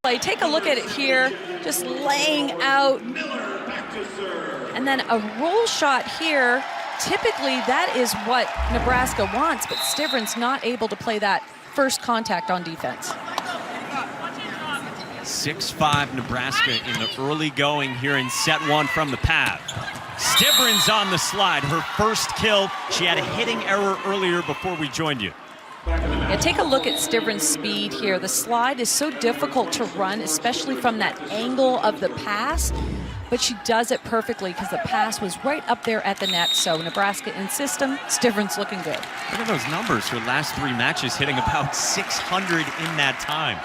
Take a look at it here, just laying out, and then a roll shot here. Typically, that is what Nebraska wants, but Stivrin's not able to play that first contact on defense. 6-5 Nebraska in the early going here in set one from the pad. Stivrin's on the slide, her first kill. She had a hitting error earlier before we joined you. Yeah, take a look at Stivrin's speed here. The slide is so difficult to run, especially from that angle of the pass, but she does it perfectly because the pass was right up there at the net. So Nebraska in system, Stivrin's looking good. Look at those numbers. Her last 3 matches hitting about 600 in that time.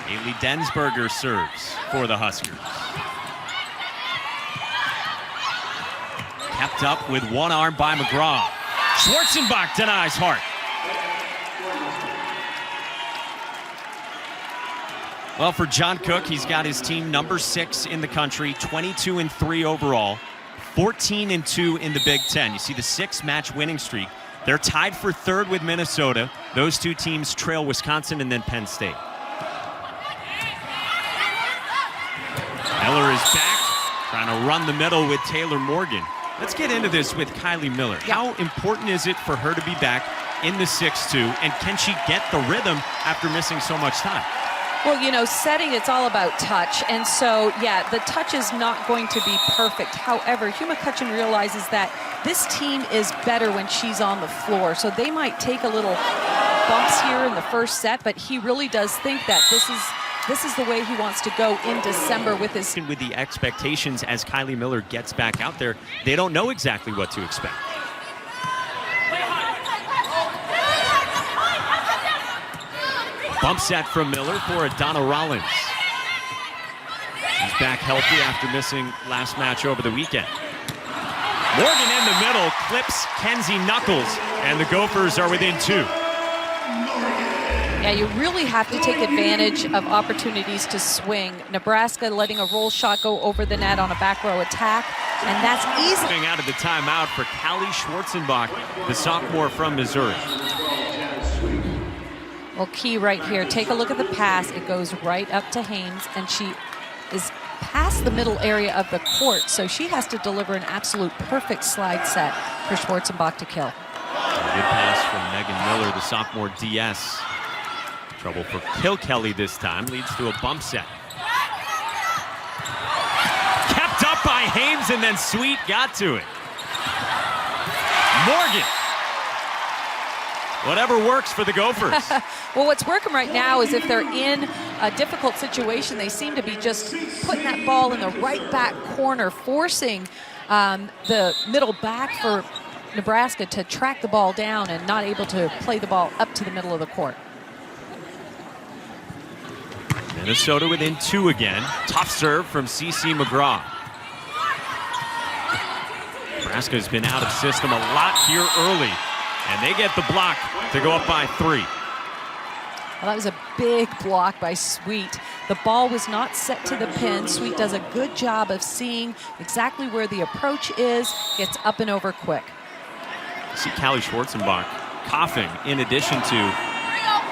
Haley Densberger serves for the Huskers. Kept up with one arm by McGraw. Schwarzenbach denies Hart. Well, for John Cook, he's got his team number 6 in the country, 22-3 overall, 14-2 in the Big Ten. You see the 6-match winning streak. They're tied for 3rd with Minnesota. Those 2 teams trail Wisconsin and then Penn State. Miller is back, trying to run the middle with Taylor Morgan. Let's get into this with Kylie Miller. Yeah. How important is it for her to be back in the 6-2, and can she get the rhythm after missing so much time? Well, you know, setting, it's all about touch. And so, yeah, the touch is not going to be perfect. However, Hugh McCutcheon realizes that this team is better when she's on the floor. So they might take a little bumps here in the first set, but he really does think that this is the way he wants to go in December with his... With the expectations as Kylie Miller gets back out there, they don't know exactly what to expect. Bump set from Miller for Adana Rollins. She's back healthy after missing last match over the weekend. Morgan in the middle clips Kenzie Knuckles, and the Gophers are within 2. Yeah, you really have to take advantage of opportunities to swing. Nebraska letting a roll shot go over the net on a back row attack, and that's easy. Out of the timeout for Callie Schwarzenbach, the sophomore from Missouri. Well, key right here. Take a look at the pass. It goes right up to Haynes, and she is past the middle area of the court, so she has to deliver an absolute perfect slide set for Schwarzenbach to kill. A good pass from Megan Miller, the sophomore DS. Trouble for Kilkelly this time, leads to a bump set. Kept up by Haynes, and then Sweet got to it. Morgan. Whatever works for the Gophers. Well, what's working right now is if they're in a difficult situation, they seem to be just putting that ball in the right back corner, forcing the middle back for Nebraska to track the ball down and not able to play the ball up to the middle of the court. Minnesota within 2 again. Tough serve from CeCe McGraw. Nebraska's been out of system a lot here early, and they get the block to go up by 3. Well, that was a big block by Sweet. The ball was not set to the pin. Sweet does a good job of seeing exactly where the approach is, gets up and over quick. See Callie Schwarzenbach coughing in addition to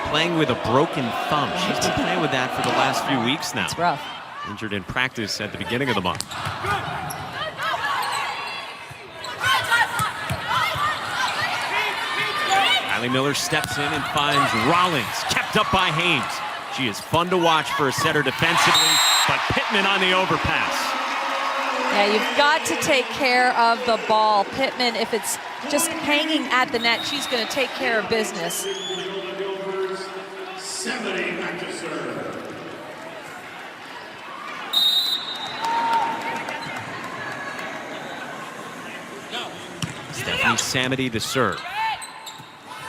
playing with a broken thumb. She's been playing with that for the last few weeks now. It's rough. Injured in practice at the beginning of the month. Kylie Miller steps in and finds Rollins, kept up by Haynes. She is fun to watch for a setter defensively, but Pittman on the overpass. Yeah, you've got to take care of the ball. Pittman, if it's just hanging at the net, she's going to take care of business. Stephanie Samity the serve.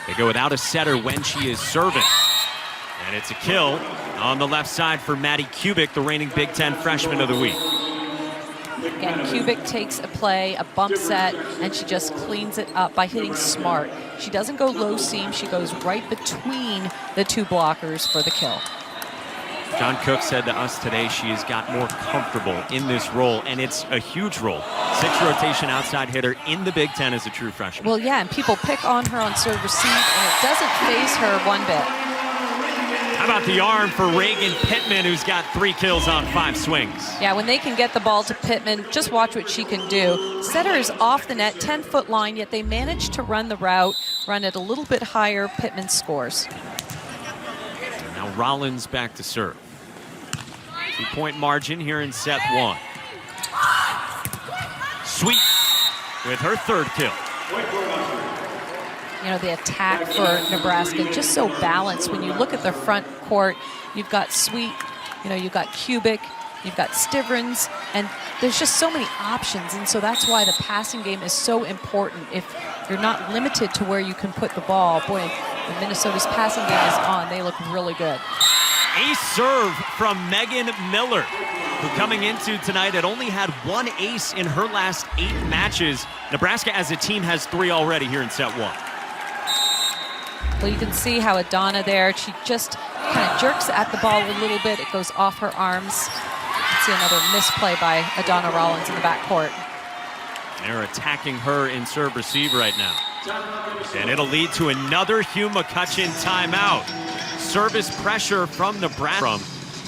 They go without a setter when she is serving. And it's a kill on the left side for Maddie Kubik, the reigning Big Ten freshman of the week. Again, Kubik takes a play, a bump set, and she just cleans it up by hitting smart. She doesn't go low seam, she goes right between the 2 blockers for the kill. John Cook said to us today she has got more comfortable in this role, and it's a huge role. 6 rotation outside hitter in the Big Ten as a true freshman. Well, yeah, and people pick on her on serve receive, and it doesn't faze her one bit. about the arm for Reagan Pittman, who's got 3 kills on 5 swings? Yeah, when they can get the ball to Pittman, just watch what she can do. Setter is off the net, 10-foot line, yet they managed to run the route, run it a little bit higher. Pittman scores. Now Rollins back to serve. 2-point margin here in set 1. Sweet with her 3rd kill. You know, the attack for Nebraska just so balanced. When you look at the front court, you've got Sweet, you know, you've got Kubik, you've got Stivrins, and there's just so many options. And so that's why the passing game is so important. If you're not limited to where you can put the ball, boy, when Minnesota's passing game is on, they look really good. Ace serve from Megan Miller, who coming into tonight had only had 1 ace in her last 8 matches. Nebraska as a team has 3 already here in set 1. Well, you can see how Adana there, she just kind of jerks at the ball a little bit. It goes off her arms. You can see another misplay by Adana Rollins in the backcourt. They're attacking her in serve receive right now. And it'll lead to another Hugh McCutcheon timeout. Service pressure from Nebraska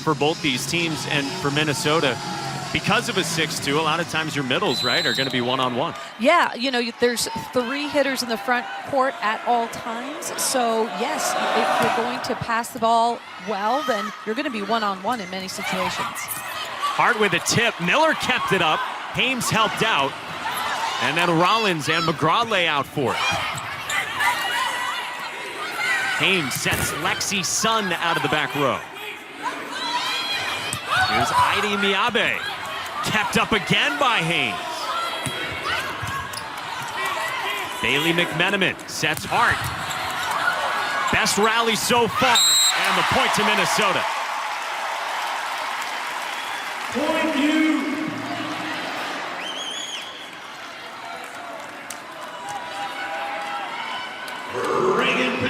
for both these teams, and for Minnesota, because of a 6-2, a lot of times your middles, right, are going to be one-on-one. Yeah, you know, there's 3 hitters in the front court at all times. So, yes, if you're going to pass the ball well, then you're going to be one-on-one in many situations. Hard with a tip. Miller kept it up. Hames helped out. And then Rollins and McGraw lay out for it. Hames sets Lexi Sun out of the back row. Here's Heidi Miyabe. Kept up again by Hames. Bailey McMenamin sets Hart. Best rally so far, and the point to Minnesota. Point you.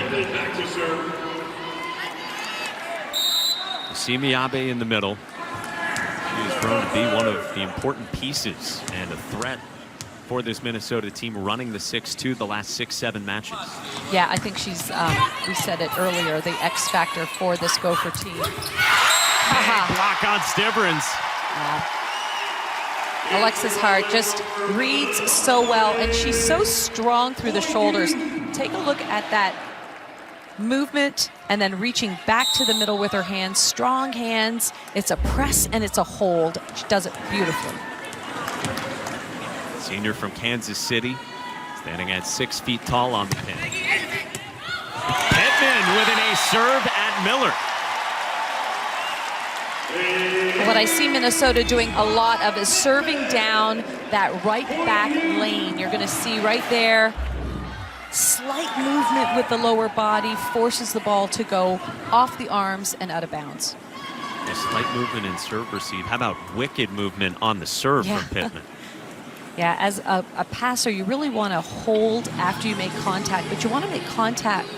Back to serve. You see Miyabe in the middle. She has grown to be one of the important pieces and a threat for this Minnesota team, running the 6-2 the last 6-7 matches. Yeah, I think she's, we said it earlier, the X factor for this Gopher team. Block on Stivrins. Alexis Hart just reads so well, and she's so strong through the shoulders. Take a look at that movement and then reaching back to the middle with her hands. Strong hands. It's a press and it's a hold. She does it beautifully. Senior from Kansas City, standing at 6 feet tall on the pin. Pittman with an ace serve at Miller. What I see Minnesota doing a lot of is serving down that right back lane. You're going to see right there, slight movement with the lower body forces the ball to go off the arms and out of bounds. A slight movement in serve receive. How about wicked movement on the serve from Pittman? Yeah, as a passer, you really want to hold after you make contact, but you want to make contact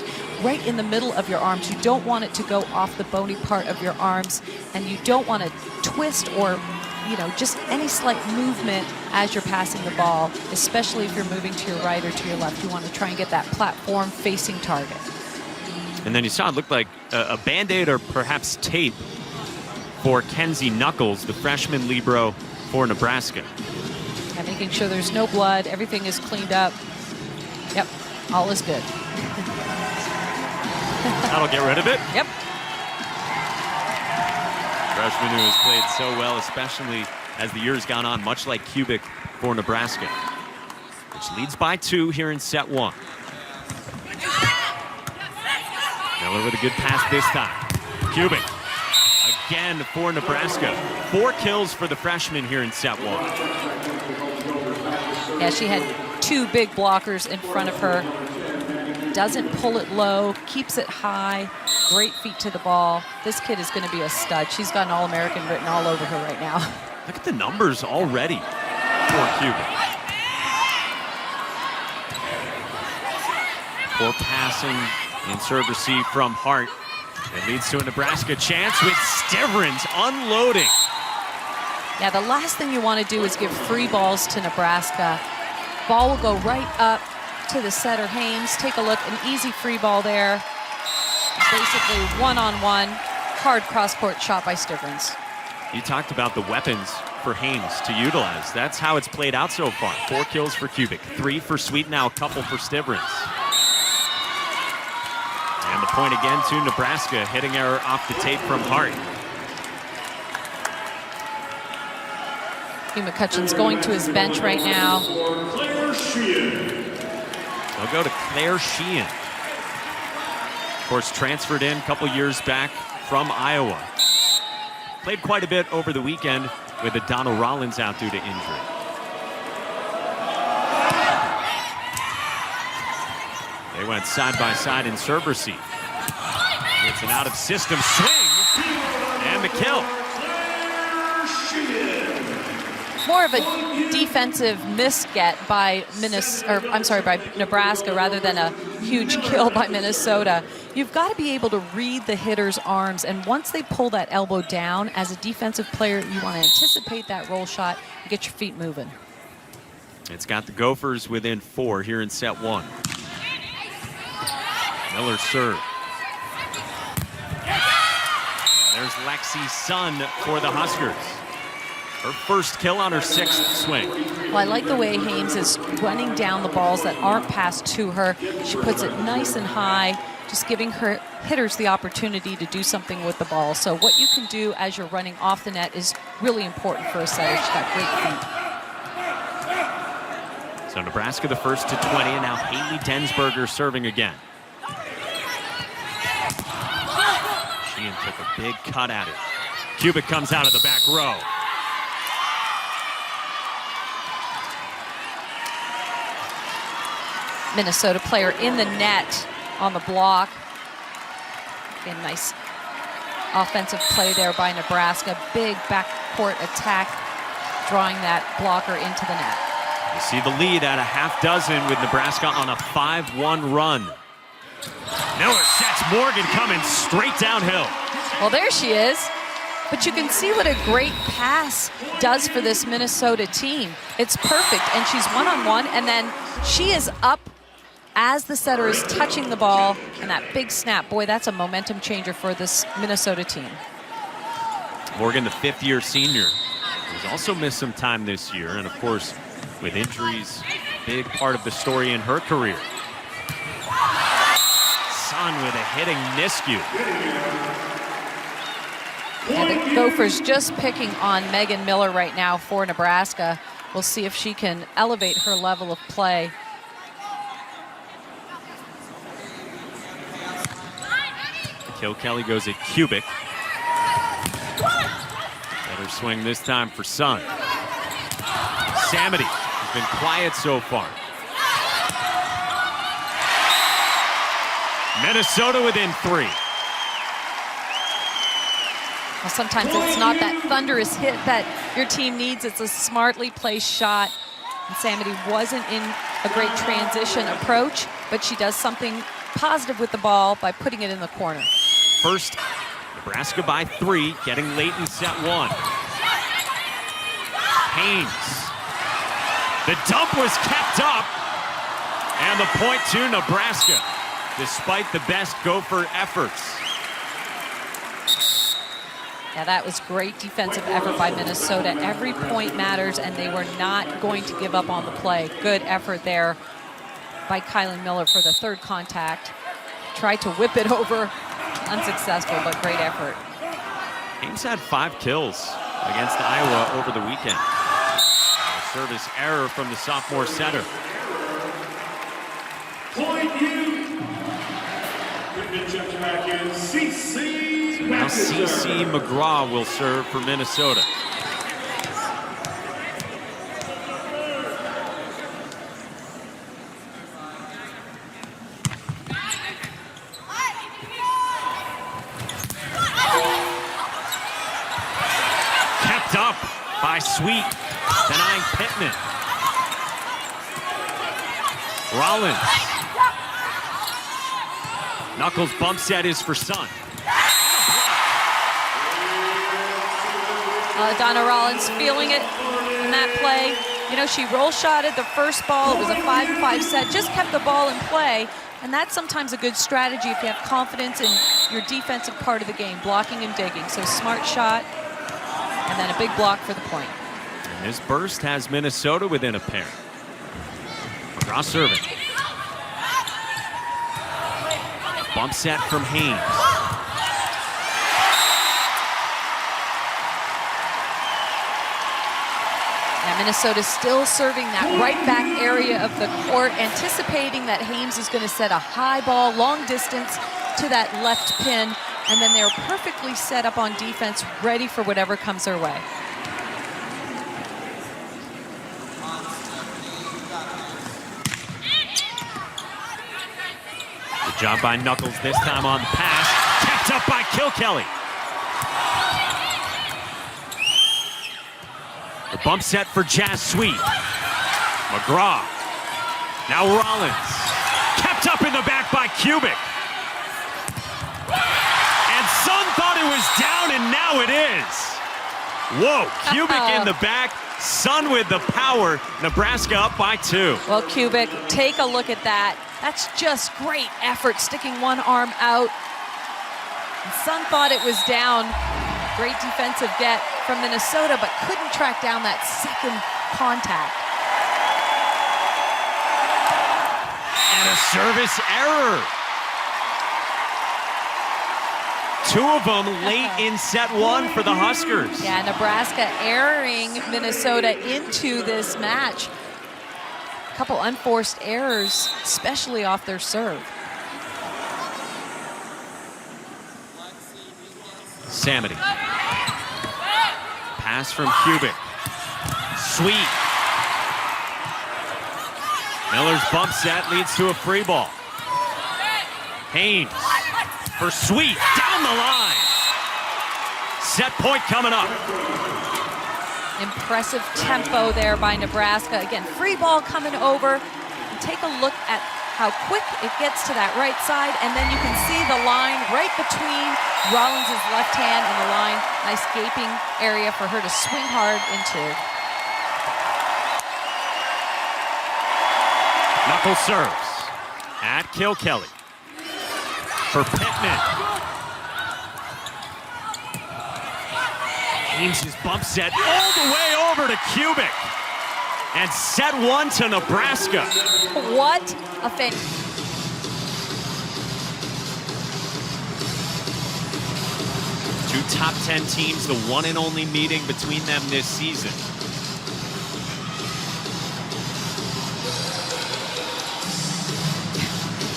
right in the middle of your arms. You don't want it to go off the bony part of your arms, and you don't want to twist or, you know, just any slight movement as you're passing the ball, especially if you're moving to your right or to your left. You want to try and get that platform facing target. And then you saw it looked like a Band-Aid or perhaps tape for Kenzie Knuckles, the freshman libero for Nebraska. Yeah, making sure there's no blood, everything is cleaned up. Yep, all is good. That'll get rid of it. Yep. Freshman who has played so well, especially as the years gone on, much like Kubik for Nebraska, which leads by 2 here in set 1. Miller with a good pass this time. Kubik again for Nebraska. 4 kills for the freshman here in set 1. Yeah, she had 2 big blockers in front of her. Doesn't pull it low, keeps it high, great feet to the ball. This kid is going to be a stud. She's got an All-American written all over her right now. Look at the numbers already for Kubik. Poor passing and serve receive from Hart. It leads to a Nebraska chance with Stivrins unloading. Yeah, the last thing you want to do is give free balls to Nebraska. Ball will go right up to the setter, Hames. Take a look, an easy free ball there. basically one-on-one, hard cross-court shot by Stivrins. You talked about the weapons for Haynes to utilize. That's how it's played out so far. 4 kills for Kubik, 3 for Sweet, now a couple for Stivrins. And the point again to Nebraska, hitting error off the tape from Hart. Hugh McCutcheon's going to his bench right now. They'll go to Claire Sheehan. Of course, transferred in a couple years back from Iowa. Played quite a bit over the weekend with Adana Rollins out due to injury. They went side by side in serve receive. It's an out of system swing and the kill. More of a defensive misget by Nebraska rather than a huge kill by Minnesota. You've got to be able to read the hitter's arms, and once they pull that elbow down, as a defensive player, you want to anticipate that roll shot and get your feet moving. It's got the Gophers within 4 here in set 1. Miller serve. There's Lexi Sun for the Huskers. Her first kill on her 6th swing. Well, I like the way Haynes is running down the balls that aren't passed to her. She puts it nice and high, just giving her hitters the opportunity to do something with the ball. So what you can do as you're running off the net is really important for a setter. She's got great feet. So Nebraska the first to 20, and now Haley Densberger serving again. Sheehan took a big cut at it. Kubik comes out of the back row. Minnesota player in the net on the block. A nice offensive play there by Nebraska. Big backcourt attack, drawing that blocker into the net. You see the lead at a half dozen with Nebraska on a 5-1 run. Miller sets Morgan coming straight downhill. Well, there she is. But you can see what a great pass does for this Minnesota team. It's perfect, and she's one-on-one, and then she is up as the setter is touching the ball, and that big snap. Boy, that's a momentum changer for this Minnesota team. Morgan, the 5th-year senior, who's also missed some time this year, and of course, with injuries, big part of the story in her career. Sun with a hitting miscue. And the Gophers just picking on Megan Miller right now for Nebraska. We'll see if she can elevate her level of play. Kill Kelly goes at Kubik. Better swing this time for Sun. Samity has been quiet so far. Minnesota within 3. Well, sometimes it's not that thunderous hit that your team needs. It's a smartly placed shot. And Samity wasn't in a great transition approach, but she does something positive with the ball by putting it in the corner. First, Nebraska by 3, getting late in set 1. Haynes. The dump was kept up, and the point to Nebraska, despite the best Gopher efforts. Yeah, that was great defensive effort by Minnesota. Every point matters, and they were not going to give up on the play. Good effort there by Kylie Miller for the 3rd contact. Tried to whip it over. Unsuccessful, but great effort. Haynes had 5 kills against Iowa over the weekend. A service error from the sophomore setter. Point you. So now CC McGraw will serve for Minnesota. Up by Sweet, denying Pittman. Rollins. Knuckles bump set is for Sun. Donna Rollins feeling it in that play. You know, she roll shotted the first ball. It was a 5-5 set. Just kept the ball in play. And that's sometimes a good strategy if you have confidence in your defensive part of the game, blocking and digging. So smart shot, and then a big block for the point. And this burst has Minnesota within a pair. McGraw serving. Bump set from Haynes. Yeah, Minnesota's still serving that right back area of the court, anticipating that Haynes is going to set a high ball, long distance to that left pin, and then they're perfectly set up on defense, ready for whatever comes their way. Good job by Knuckles this time on the pass. Kept up by Kilkelly. The bump set for Jazz Sweet. McGraw. Now Rollins. Kept up in the back by Kubik. And Sun thought it was down, and now it is. Whoa, Kubik in the back. Sun with the power. Nebraska up by 2. Well, Kubik, take a look at that. That's just great effort, sticking one arm out. And Sun thought it was down. Great defensive get from Minnesota, but couldn't track down that second contact. And a service error. 2 of them late in set 1 for the Huskers. Yeah, Nebraska airing Minnesota into this match. A couple unforced errors, especially off their serve. Samity. Pass from Kubik. Sweet. Miller's bump set leads to a free ball. Haynes for Sweet, down the line. Set point coming up. Impressive tempo there by Nebraska. Again, free ball coming over. And take a look at how quick it gets to that right side, and then you can see the line right between Rollins' left hand and the line. Nice gaping area for her to swing hard into. Knuckles serves at Kilkelly for Pittman. Haynes' bump set all the way over to Kubik. And set 1 to Nebraska. What a fan. Two top 10 teams, the one and only meeting between them this season.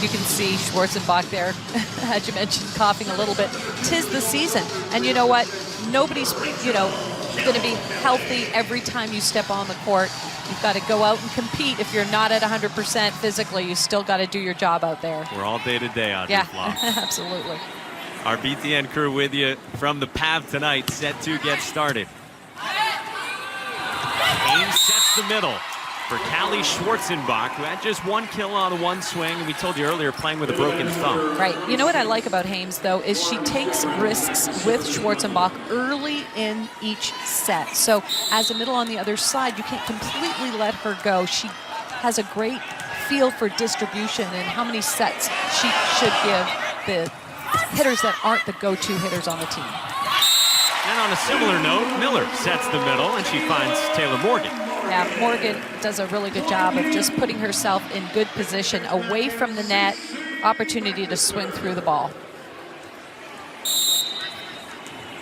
You can see Schwarzenbach there, as you mentioned, coughing a little bit. 'Tis the season. And you know what? Nobody's, going to be healthy every time you step on the court. You've got to go out and compete. If you're not at 100% physically, you still got to do your job out there. We're all day to day, Audrey Flaw. Absolutely. Our BTN crew with you from the PAV tonight. Set 2 gets started. Haynes sets the middle for Callie Schwarzenbach, who had just 1 kill on 1 swing, and we told you earlier, playing with a broken thumb. Right. You know what I like about Haynes, though, is she takes risks with Schwarzenbach early in each set. So as a middle on the other side, you can't completely let her go. She has a great feel for distribution and how many sets she should give the hitters that aren't the go-to hitters on the team. And on a similar note, Miller sets the middle, and she finds Taylor Morgan. Yeah, Morgan does a really good job of just putting herself in good position, away from the net, opportunity to swing through the ball.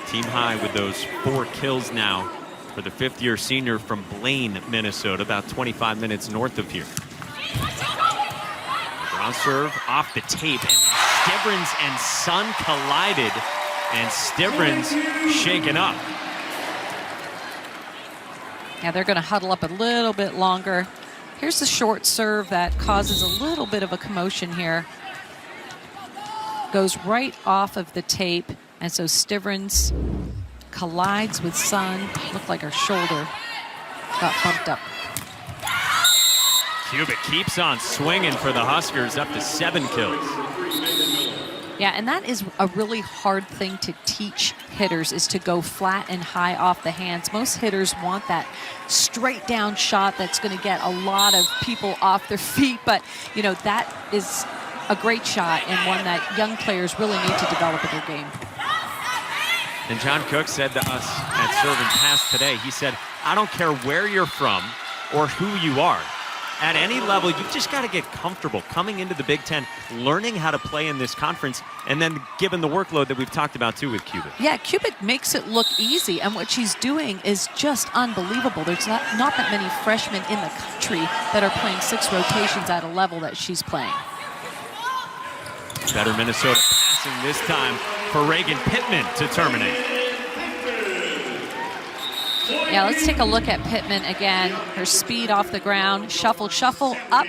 Team high with those 4 kills now for the 5th-year senior from Blaine, Minnesota, about 25 minutes north of here. Ground serve off the tape, and Stivrins and Sun collided, and Stivrins shaken up. Yeah, they're going to huddle up a little bit longer. Here's the short serve that causes a little bit of a commotion here. Goes right off of the tape, and so Stivrins collides with Sun. Looked like her shoulder got bumped up. Kubik keeps on swinging for the Huskers, up to 7 kills. Yeah, and that is a really hard thing to teach hitters, is to go flat and high off the hands. Most hitters want that straight down shot that's going to get a lot of people off their feet, but that is a great shot and one that young players really need to develop in their game. And John Cook said to us at Serve and Pass today, he said, I don't care where you're from or who you are. At any level, you've just got to get comfortable coming into the Big Ten, learning how to play in this conference, and then given the workload that we've talked about too with Kubik. Yeah, Kubik makes it look easy, and what she's doing is just unbelievable. There's not that many freshmen in the country that are playing 6 rotations at a level that she's playing. Better Minnesota passing this time for Reagan Pittman to terminate. Yeah, let's take a look at Pittman again. Her speed off the ground, shuffle, up.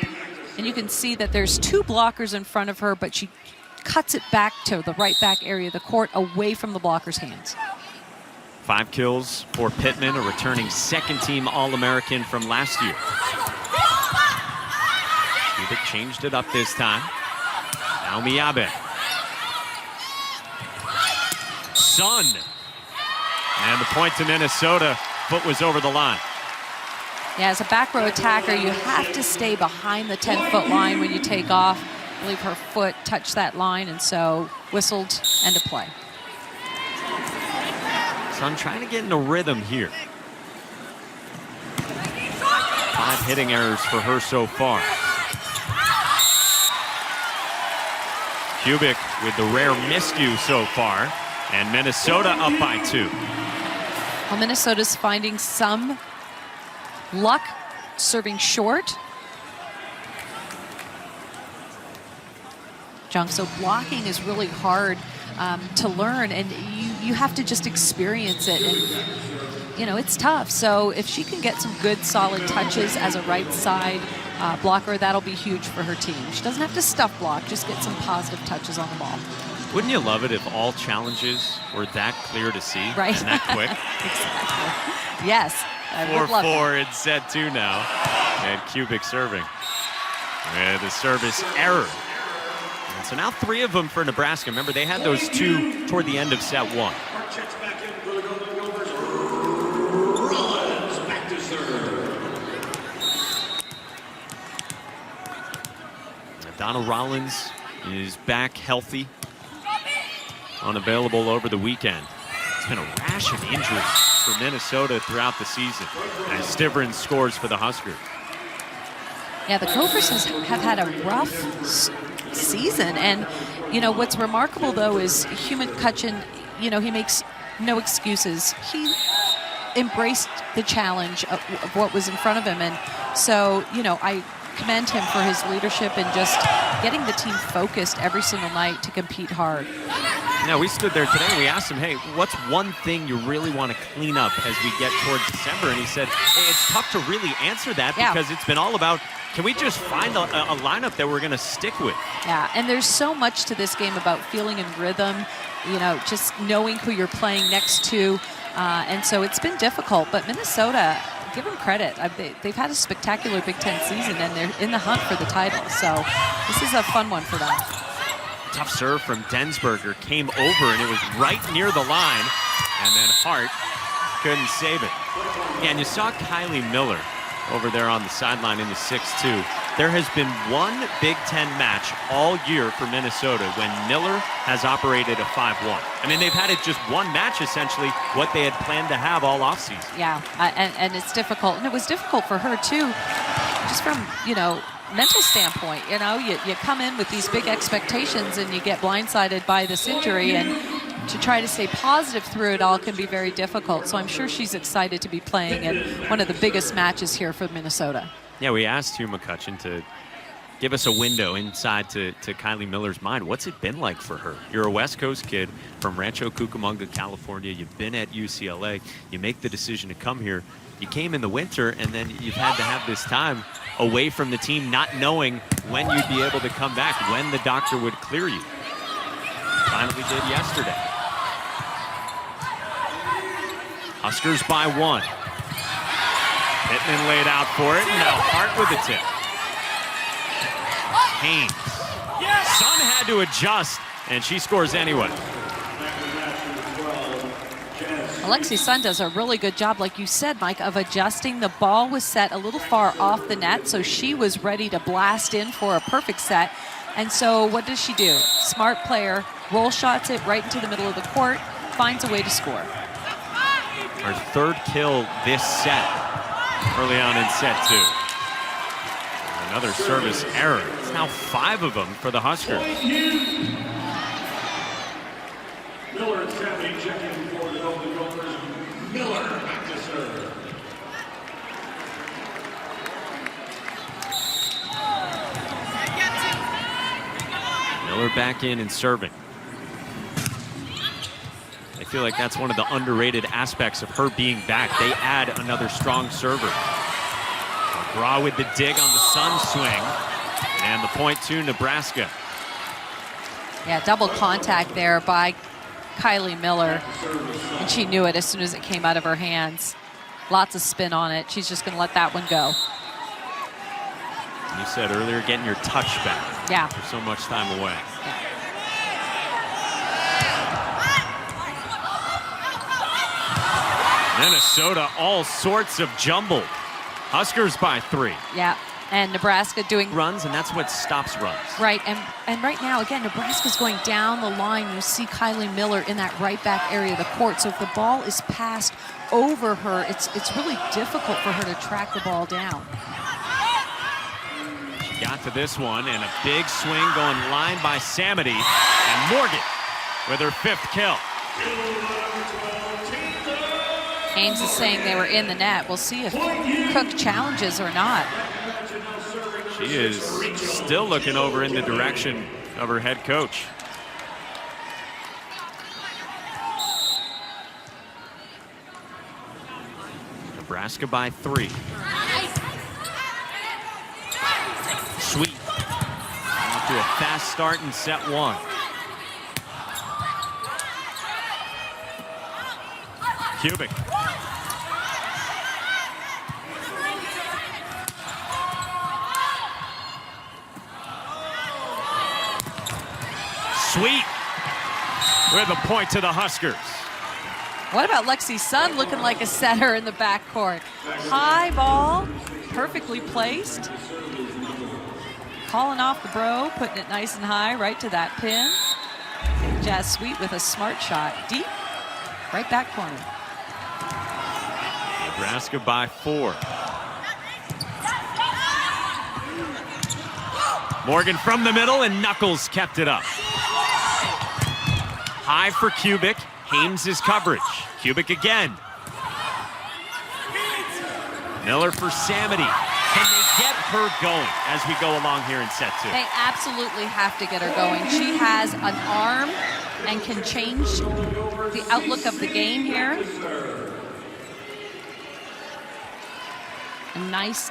And you can see that there's 2 blockers in front of her, but she cuts it back to the right back area of the court, away from the blockers' hands. 5 kills for Pittman, a returning second-team All-American from last year. Kubik changed it up this time. Now Miyabe. Sun. And the point to Minnesota. Foot was over the line. Yeah, as a back row attacker, you have to stay behind the 10-foot line when you take off. I believe her foot touched that line, and so whistled, end of play. Sun trying to get in a rhythm here. 5 hitting errors for her so far. Kubik with the rare miscue so far, and Minnesota up by 2. Well, Minnesota's finding some luck serving short. Junk, so blocking is really hard to learn, and you have to just experience it, and you know, it's tough. So if she can get some good solid touches as a right side blocker, that'll be huge for her team. She doesn't have to stuff block, just get some positive touches on the ball. Wouldn't you love it if all challenges were that clear to see, right? And that quick? Exactly. Yes, I would love 4-4 in set 2 now, and Kubik serving with a service error. And so now 3 of them for Nebraska. Remember, they had those 2 toward the end of set 1. Donna Rollins is back healthy, unavailable over the weekend. It's been a rash of injuries for Minnesota throughout the season as Stivrins scores for the Huskers. Yeah, the Gophers have had a rough season, and you know what's remarkable though is Hugh McCutcheon, you know, he makes no excuses. He embraced the challenge of what was in front of him, and so, you know, I commend him for his leadership and just getting the team focused every single night to compete hard. Now, we stood there today and we asked him, hey, what's one thing you really want to clean up as we get towards December? And he said, hey, it's tough to really answer that because it's been all about, can we just find a lineup that we're going to stick with? Yeah, and there's so much to this game about feeling in rhythm, you know, just knowing who you're playing next to. And so it's been difficult, but Minnesota, give them credit. They've had a spectacular Big Ten season, and they're in the hunt for the title. So this is a fun one for them. Tough serve from Densberger came over, and it was right near the line, and then Hart couldn't save it. And you saw Kylie Miller over there on the sideline in the 6-2. There has been one Big Ten match all year for Minnesota when Miller has operated a 5-1. I mean, they've had it just one match, essentially, what they had planned to have all offseason. Yeah, and it's difficult. And it was difficult for her, too, just from, you know, mental standpoint. You know, you come in with these big expectations and you get blindsided by this injury, and to try to stay positive through it all can be very difficult. So I'm sure she's excited to be playing in one of the biggest matches here for Minnesota. Yeah, we asked Hugh McCutcheon to give us a window inside to Kylie Miller's mind. What's it been like for her? You're a West Coast kid from Rancho Cucamonga, California. You've been at UCLA. You make the decision to come here. You came in the winter, and then you've had to have this time away from the team, not knowing when you'd be able to come back, when the doctor would clear you. Finally did yesterday. Huskers by 1. Pittman laid out for it, and now Hart with the tip. Haynes. Sun had to adjust, and she scores anyway. Alexi Sun does a really good job, like you said, Mike, of adjusting. The ball was set a little far off the net, so she was ready to blast in for a perfect set. And so what does she do? Smart player, roll shots it right into the middle of the court, finds a way to score. Her third kill this set, early on in set 2. Another service error. It's now 5 of them for the Huskers. Miller and Sammy checking for the Golden Gophers. Miller back to serve. Miller back in and serving. I feel like that's one of the underrated aspects of her being back. They add another strong server. McGraw with the dig on the Sun swing. And the point to Nebraska. Yeah, double contact there by Kylie Miller. And she knew it as soon as it came out of her hands. Lots of spin on it. She's just going to let that one go. You said earlier, getting your touch back. Yeah. For so much time away. Yeah. Minnesota, all sorts of jumbled. Huskers by 3. Yeah, and Nebraska doing runs, and that's what stops runs. Right, and right now, again, Nebraska's going down the line. You see Kylie Miller in that right back area of the court. So if the ball is passed over her, it's really difficult for her to track the ball down. She got to this one, and a big swing going line by Samity, and Morgan with her 5th kill. Ames is saying they were in the net. We'll see if Cook challenges or not. She is still looking over in the direction of her head coach. Nebraska by 3. Sweet. Off to a fast start in set 1. Kubik. Sweet with a point to the Huskers. What about Lexi Sun looking like a setter in the backcourt? High ball, perfectly placed. Calling off the bro, putting it nice and high right to that pin. Jazz Sweet with a smart shot. Deep, right back corner. Nebraska by 4. Morgan from the middle, and Knuckles kept it up. High for Kubik. Hames' coverage. Kubik again. Miller for Samity. Can they get her going as we go along here in set 2? They absolutely have to get her going. She has an arm and can change the outlook of the game here. A nice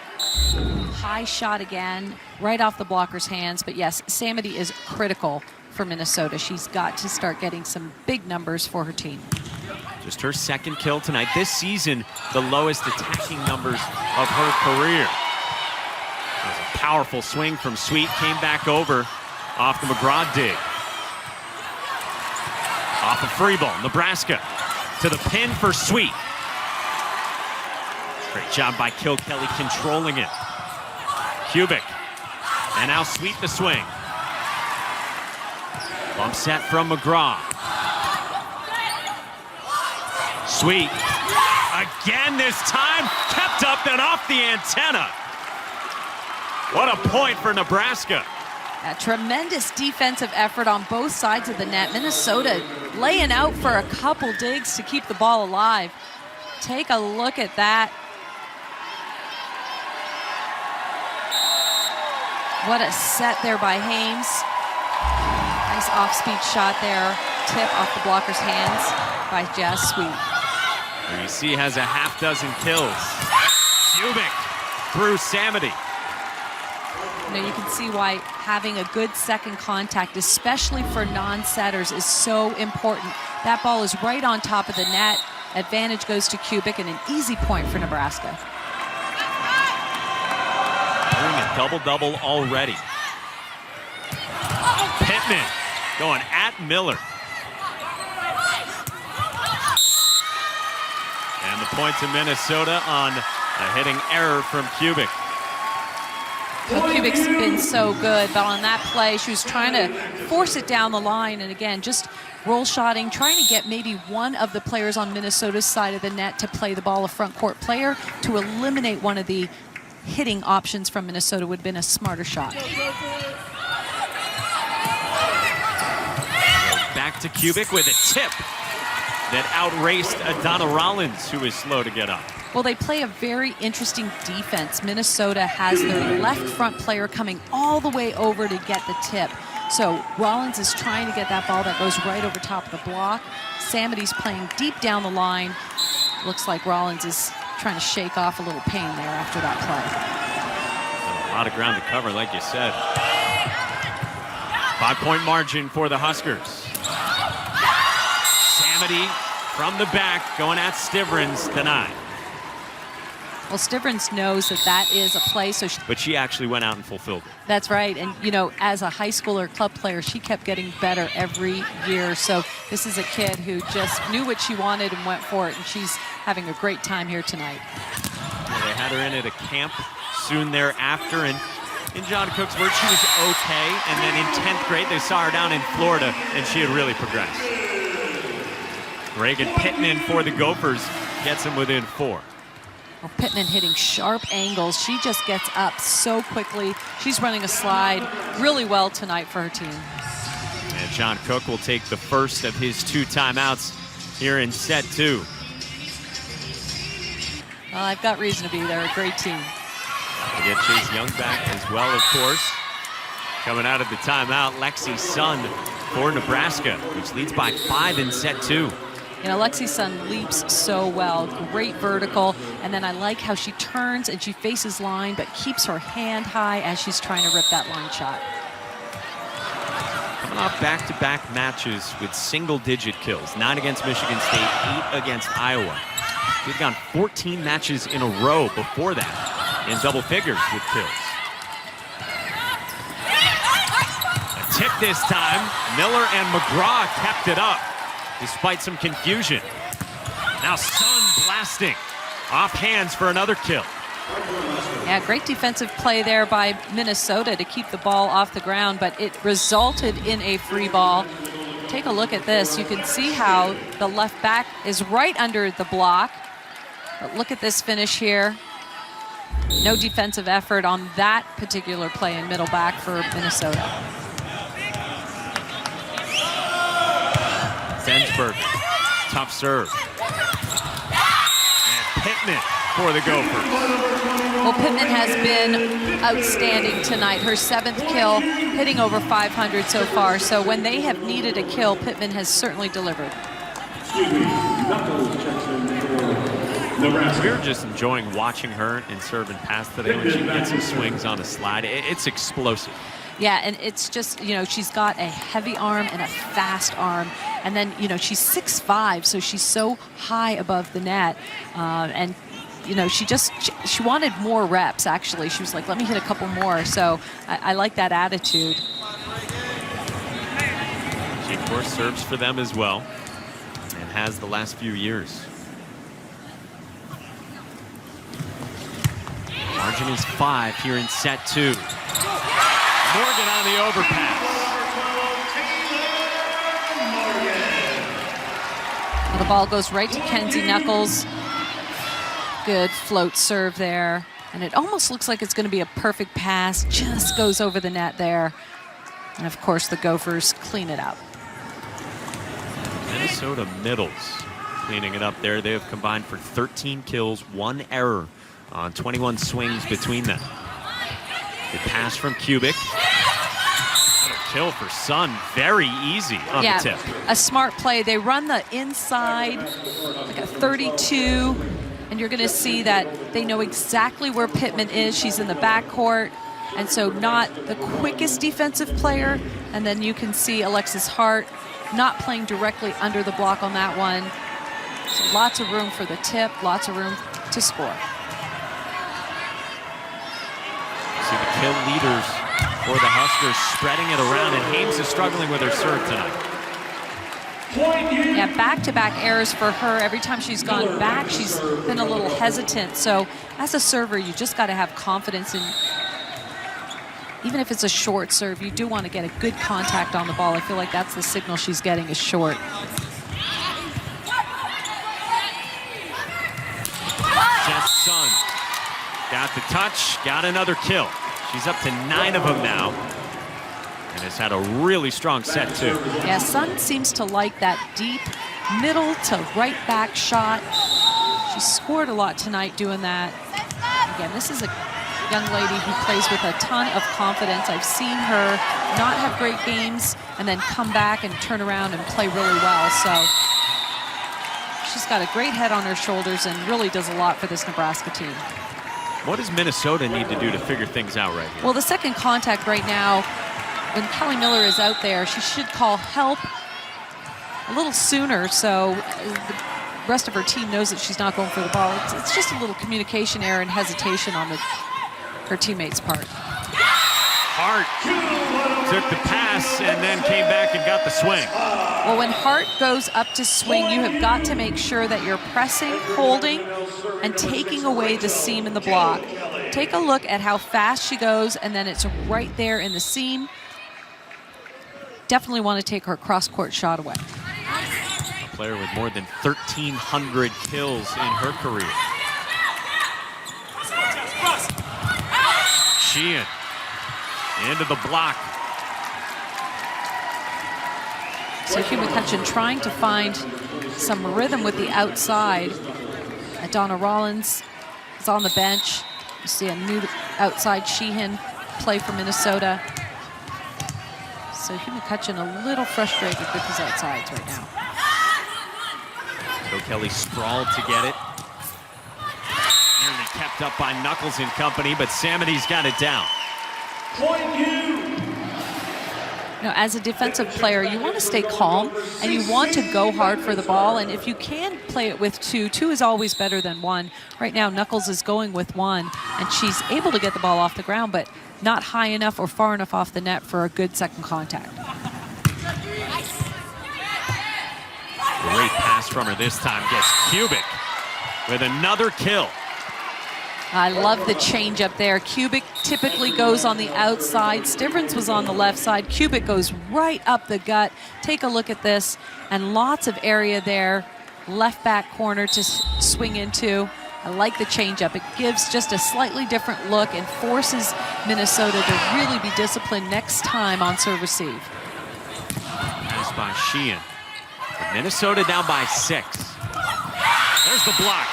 high shot again, right off the blocker's hands. But yes, Samity is critical for Minnesota. She's got to start getting some big numbers for her team. Just her 2nd kill tonight. This season, the lowest attacking numbers of her career. That was a powerful swing from Sweet. Came back over off the McGraw dig. Off a free ball. Nebraska to the pin for Sweet. Great job by Kilkelly controlling it. Kubik. And now Sweet the swing. Bump set from McGraw. Sweet. Again this time. Kept up and off the antenna. What a point for Nebraska. A tremendous defensive effort on both sides of the net. Minnesota laying out for a couple digs to keep the ball alive. Take a look at that. What a set there by Hames. Nice off-speed shot there. Tip off the blocker's hands by Jazz Sweet. UC has a half dozen kills. Kubik through Samity. You know, you can see why having a good second contact, especially for non-setters, is so important. That ball is right on top of the net. Advantage goes to Kubik and an easy point for Nebraska. Doing a double-double already. Pittman going at Miller. And the point to Minnesota on a hitting error from Kubik. Kubik's been so good, but on that play, she was trying to force it down the line, and again, just roll shotting, trying to get maybe one of the players on Minnesota's side of the net to play the ball, a front court player, to eliminate one of the hitting options from Minnesota would have been a smarter shot. Back to Kubik with a tip that outraced Donna Rollins, who is slow to get up. Well, they play a very interesting defense. Minnesota has their left front player coming all the way over to get the tip. So Rollins is trying to get that ball that goes right over top of the block. Samity's playing deep down the line. Looks like Rollins is trying to shake off a little pain there after that play. A lot of ground to cover, like you said. 5-point margin for the Huskers. Samity from the back, going at Stivrins, denied. Well, Stivrins knows that that is a play, so but she actually went out and fulfilled it. That's right, and you know, as a high schooler club player, she kept getting better every year. So this is a kid who just knew what she wanted and went for it, and she's having a great time here tonight. Yeah, they had her in at a camp soon thereafter, and in John Cook's words, she was okay. And then in 10th grade, they saw her down in Florida, and she had really progressed. Reagan Pittman for the Gophers gets them within 4. Well, Pittman hitting sharp angles. She just gets up so quickly. She's running a slide really well tonight for her team. And John Cook will take the first of his 2 timeouts here in set 2. Well, I've got reason to be. They're a great team. We get Chase Young back as well, of course. Coming out of the timeout, Lexi Sun for Nebraska, which leads by 5 in set 2. You know, Lexi Sun leaps so well, great vertical, and then I like how she turns and she faces line, but keeps her hand high as she's trying to rip that line shot. Coming off back-to-back matches with single-digit kills, 9 against Michigan State, 8 against Iowa. She'd gone 14 matches in a row before that in double figures with kills. A tip this time, Miller and McGraw kept it up, despite some confusion. Now Sun blasting off hands for another kill. Yeah, great defensive play there by Minnesota to keep the ball off the ground, but it resulted in a free ball. Take a look at this. You can see how the left back is right under the block. But look at this finish here. No defensive effort on that particular play in middle back for Minnesota. Bensberg, tough serve. And Pittman for the Gophers. Well, Pittman has been outstanding tonight. Her 7th kill, hitting over 500 so far. So when they have needed a kill, Pittman has certainly delivered. We were just enjoying watching her in serve and pass today when she gets some swings on a slide. It's explosive. Yeah, and it's just, you know, she's got a heavy arm and a fast arm. And then, you know, she's 6'5", so she's so high above the net. And, you know, she wanted more reps, actually. She was like, let me hit a couple more. So I like that attitude. She, of course, serves for them as well and has the last few years. Margin is 5 here in set 2. Morgan on the overpass. Well, the ball goes right to Kenzie Knuckles. Good float serve there. And it almost looks like it's going to be a perfect pass. Just goes over the net there. And, of course, the Gophers clean it up. Minnesota middles cleaning it up there. They have combined for 13 kills, 1 error on 21 swings between them. The pass from Kubik. Kill for Sun, very easy on the tip. A smart play. They run the inside, like a 32, and you're going to see that they know exactly where Pittman is. She's in the backcourt, and so not the quickest defensive player. And then you can see Alexis Hart not playing directly under the block on that one. So lots of room for the tip, lots of room to score. See the kill leaders for the Huskers spreading it around, and Hames is struggling with her serve tonight. Yeah, back-to-back errors for her. Every time she's gone back, she's been a little hesitant. So as a server, you just got to have confidence in even if it's a short serve, you do want to get a good contact on the ball. I feel like that's the signal she's getting is short. Jess Sun got the touch, got another kill. She's up to 9 of them now, and has had a really strong set too. Yeah, Sun seems to like that deep middle to right back shot. She scored a lot tonight doing that. Again, this is a young lady who plays with a ton of confidence. I've seen her not have great games and then come back and turn around and play really well. So she's got a great head on her shoulders and really does a lot for this Nebraska team. What does Minnesota need to do to figure things out right here? Well, the second contact right now, when Kelly Miller is out there, she should call help a little sooner, so the rest of her team knows that she's not going for the ball. It's just a little communication error and hesitation on her teammates' part. Hart took the pass and then came back and got the swing. Well, when Hart goes up to swing, you have got to make sure that you're pressing, holding, and taking away the seam in the block. Take a look at how fast she goes, and then it's right there in the seam. Definitely want to take her cross-court shot away. A player with more than 1,300 kills in her career. Sheehan into the block. Sophie McCutcheon trying to find some rhythm with the outside. Donna Rollins is on the bench. You see a new outside Sheehan play for Minnesota. Sophie McCutcheon a little frustrated with his outsides right now. So Kelly sprawled to get it. Nearly kept up by Knuckles and company, but Samity's got it down. Point you. You know, as a defensive player, you want to stay calm and you want to go hard for the ball. And if you can play it with two is always better than one. Right now, Knuckles is going with one, and she's able to get the ball off the ground, but not high enough or far enough off the net for a good second contact. Great pass from her this time. Gets Kubik with another kill. I love the change up there. Kubik typically goes on the outside. Stivrins was on the left side. Kubik goes right up the gut. Take a look at this, and lots of area there. Left back corner to swing into. I like the change up. It gives just a slightly different look and forces Minnesota to really be disciplined next time on serve receive. Pass by Sheehan. But Minnesota down by 6. There's the block.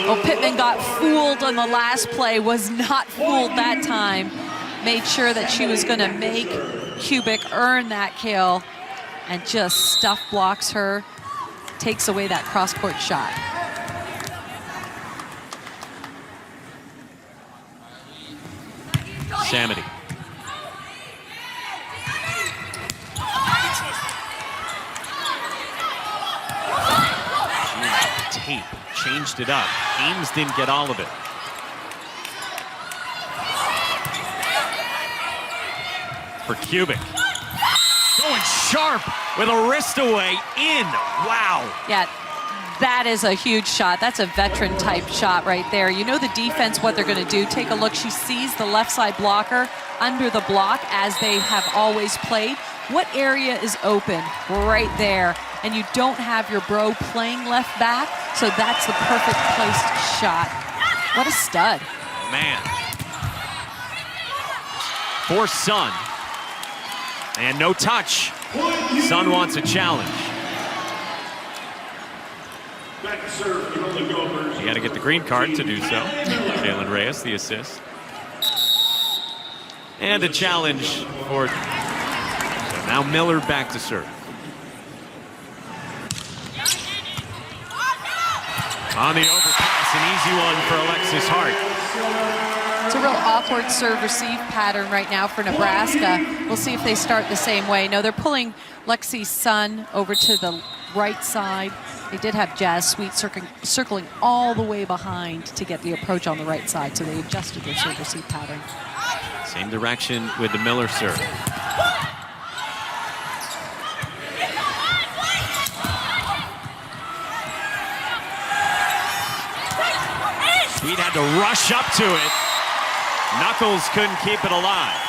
Well, Pittman got fooled on the last play, was not fooled that time. Made sure that she was going to make Kubik earn that kill and just stuff blocks her, takes away that cross-court shot. Samity. Tape changed it up. Ames didn't get all of it. For Kubik. Going sharp with a wrist away in. Wow. Yeah, that is a huge shot. That's a veteran type shot right there. You know the defense, what they're going to do. Take a look. She sees the left side blocker under the block as they have always played. What area is open? Right there. And you don't have your bro playing left back, so that's the perfect placed shot. What a stud. Man. For Sun. And no touch. Sun wants a challenge. Back to serve, the Golden Gophers. You got to get the green card to do so. Jalen Reyes, the assist. And a challenge for... So now Miller back to serve. On the overpass, an easy one for Alexis Hart. It's a real awkward serve-receive pattern right now for Nebraska. We'll see if they start the same way. No, they're pulling Lexi Sun over to the right side. They did have Jazz Sweet circling all the way behind to get the approach on the right side, so they adjusted their serve-receive pattern. Same direction with the Miller serve. Sweet had to rush up to it. Knuckles couldn't keep it alive.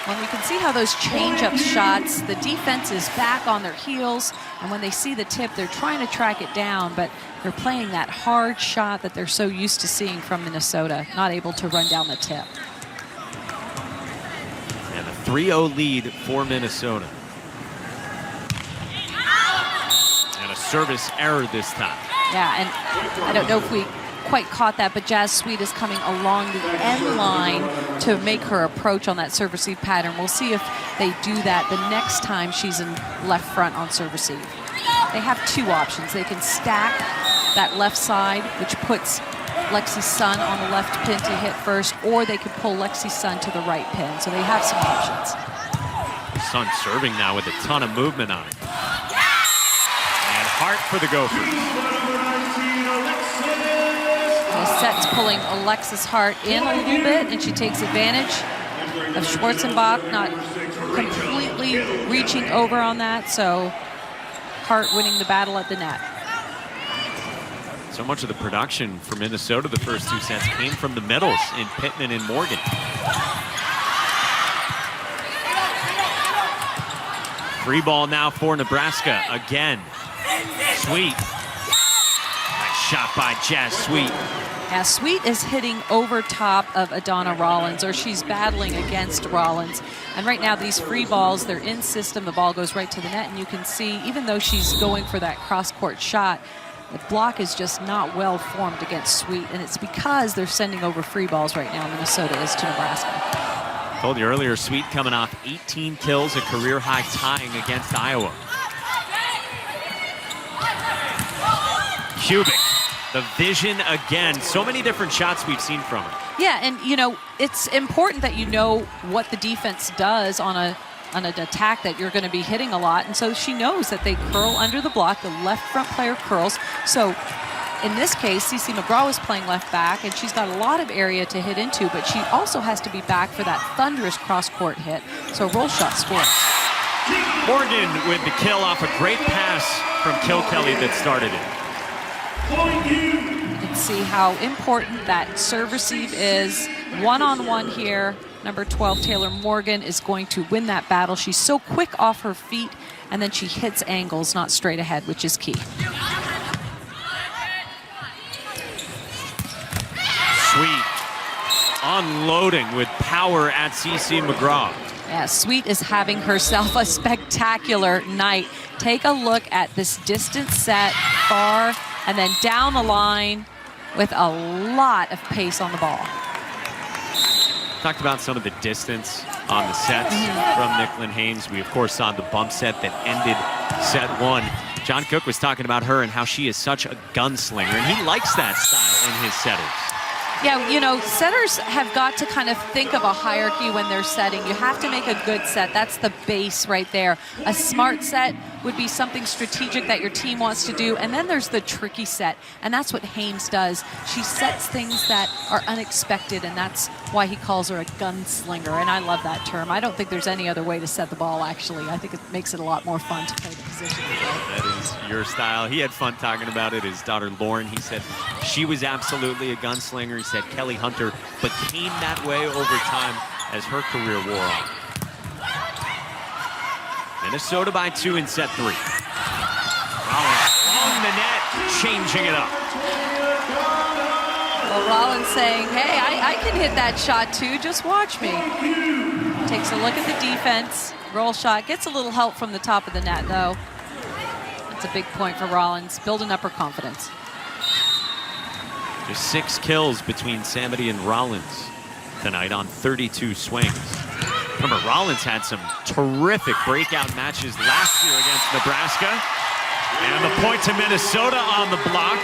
Well, we can see how those change-up shots, the defense is back on their heels, and when they see the tip, they're trying to track it down, but they're playing that hard shot that they're so used to seeing from Minnesota, not able to run down the tip. And a 3-0 lead for Minnesota. And a service error this time. Yeah, and I don't know if we quite caught that, but Jazz Sweet is coming along the end line to make her approach on that serve receive pattern. We'll see if they do that the next time she's in left front on serve receive. They have two options. They can stack that left side, which puts Lexi Sun on the left pin to hit first, or they could pull Lexi Sun to the right pin. So they have some options. Sun serving now with a ton of movement on it. And Hart for the Gophers. The set's pulling Alexis Hart in a little bit, and she takes advantage of Schwarzenbach not completely reaching over on that, so Hart winning the battle at the net. So much of the production for Minnesota the first two sets came from the middles in Pittman and Morgan. Free ball now for Nebraska again. Sweet. Nice shot by Jazz Sweet. Yeah, Sweet is hitting over top of Adana Rollins, or she's battling against Rollins. And right now, these free balls, they're in system. The ball goes right to the net, and you can see, even though she's going for that cross-court shot, the block is just not well formed against Sweet, and it's because they're sending over free balls right now. Minnesota is to Nebraska. Told you earlier, Sweet coming off 18 kills, a career-high tying against Iowa. Kubik. The vision again. So many different shots we've seen from her. Yeah, and you know, it's important that you know what the defense does on an attack that you're going to be hitting a lot. And so she knows that they curl under the block. The left front player curls. So in this case, Cece McGraw is playing left back, and she's got a lot of area to hit into, but she also has to be back for that thunderous cross-court hit. So roll shot scores. Morgan with the kill off a great pass from Kilkelly that started it. You can see how important that serve receive is. One-on-one here. Number 12, Taylor Morgan, is going to win that battle. She's so quick off her feet, and then she hits angles, not straight ahead, which is key. Sweet. Unloading with power at Cece McGraw. Yeah, Sweet is having herself a spectacular night. Take a look at this distance set, far, and then down the line with a lot of pace on the ball. Talked about some of the distance on the sets from Nicklin Haynes. We, of course, saw the bump set that ended set one. John Cook was talking about her and how she is such a gunslinger, and he likes that style in his setters. Yeah, you know, setters have got to kind of think of a hierarchy when they're setting. You have to make a good set. That's the base right there. A smart set would be something strategic that your team wants to do. And then there's the tricky set. And that's what Haynes does. She sets things that are unexpected, and that's why he calls her a gunslinger. And I love that term. I don't think there's any other way to set the ball, actually. I think it makes it a lot more fun to play the position. That is your style. He had fun talking about it. His daughter Lauren, he said she was absolutely a gunslinger. He said Kelly Hunter became that way over time as her career wore on. Minnesota by 2 in set 3. Rollins along the net, changing it up. Well, Rollins saying, hey, I can hit that shot too, just watch me. Takes a look at the defense, roll shot, gets a little help from the top of the net though. That's a big point for Rollins, building up her confidence. Just 6 kills between Samity and Rollins tonight on 32 swings. Remember, Rollins had some terrific breakout matches last year against Nebraska. And the point to Minnesota on the block.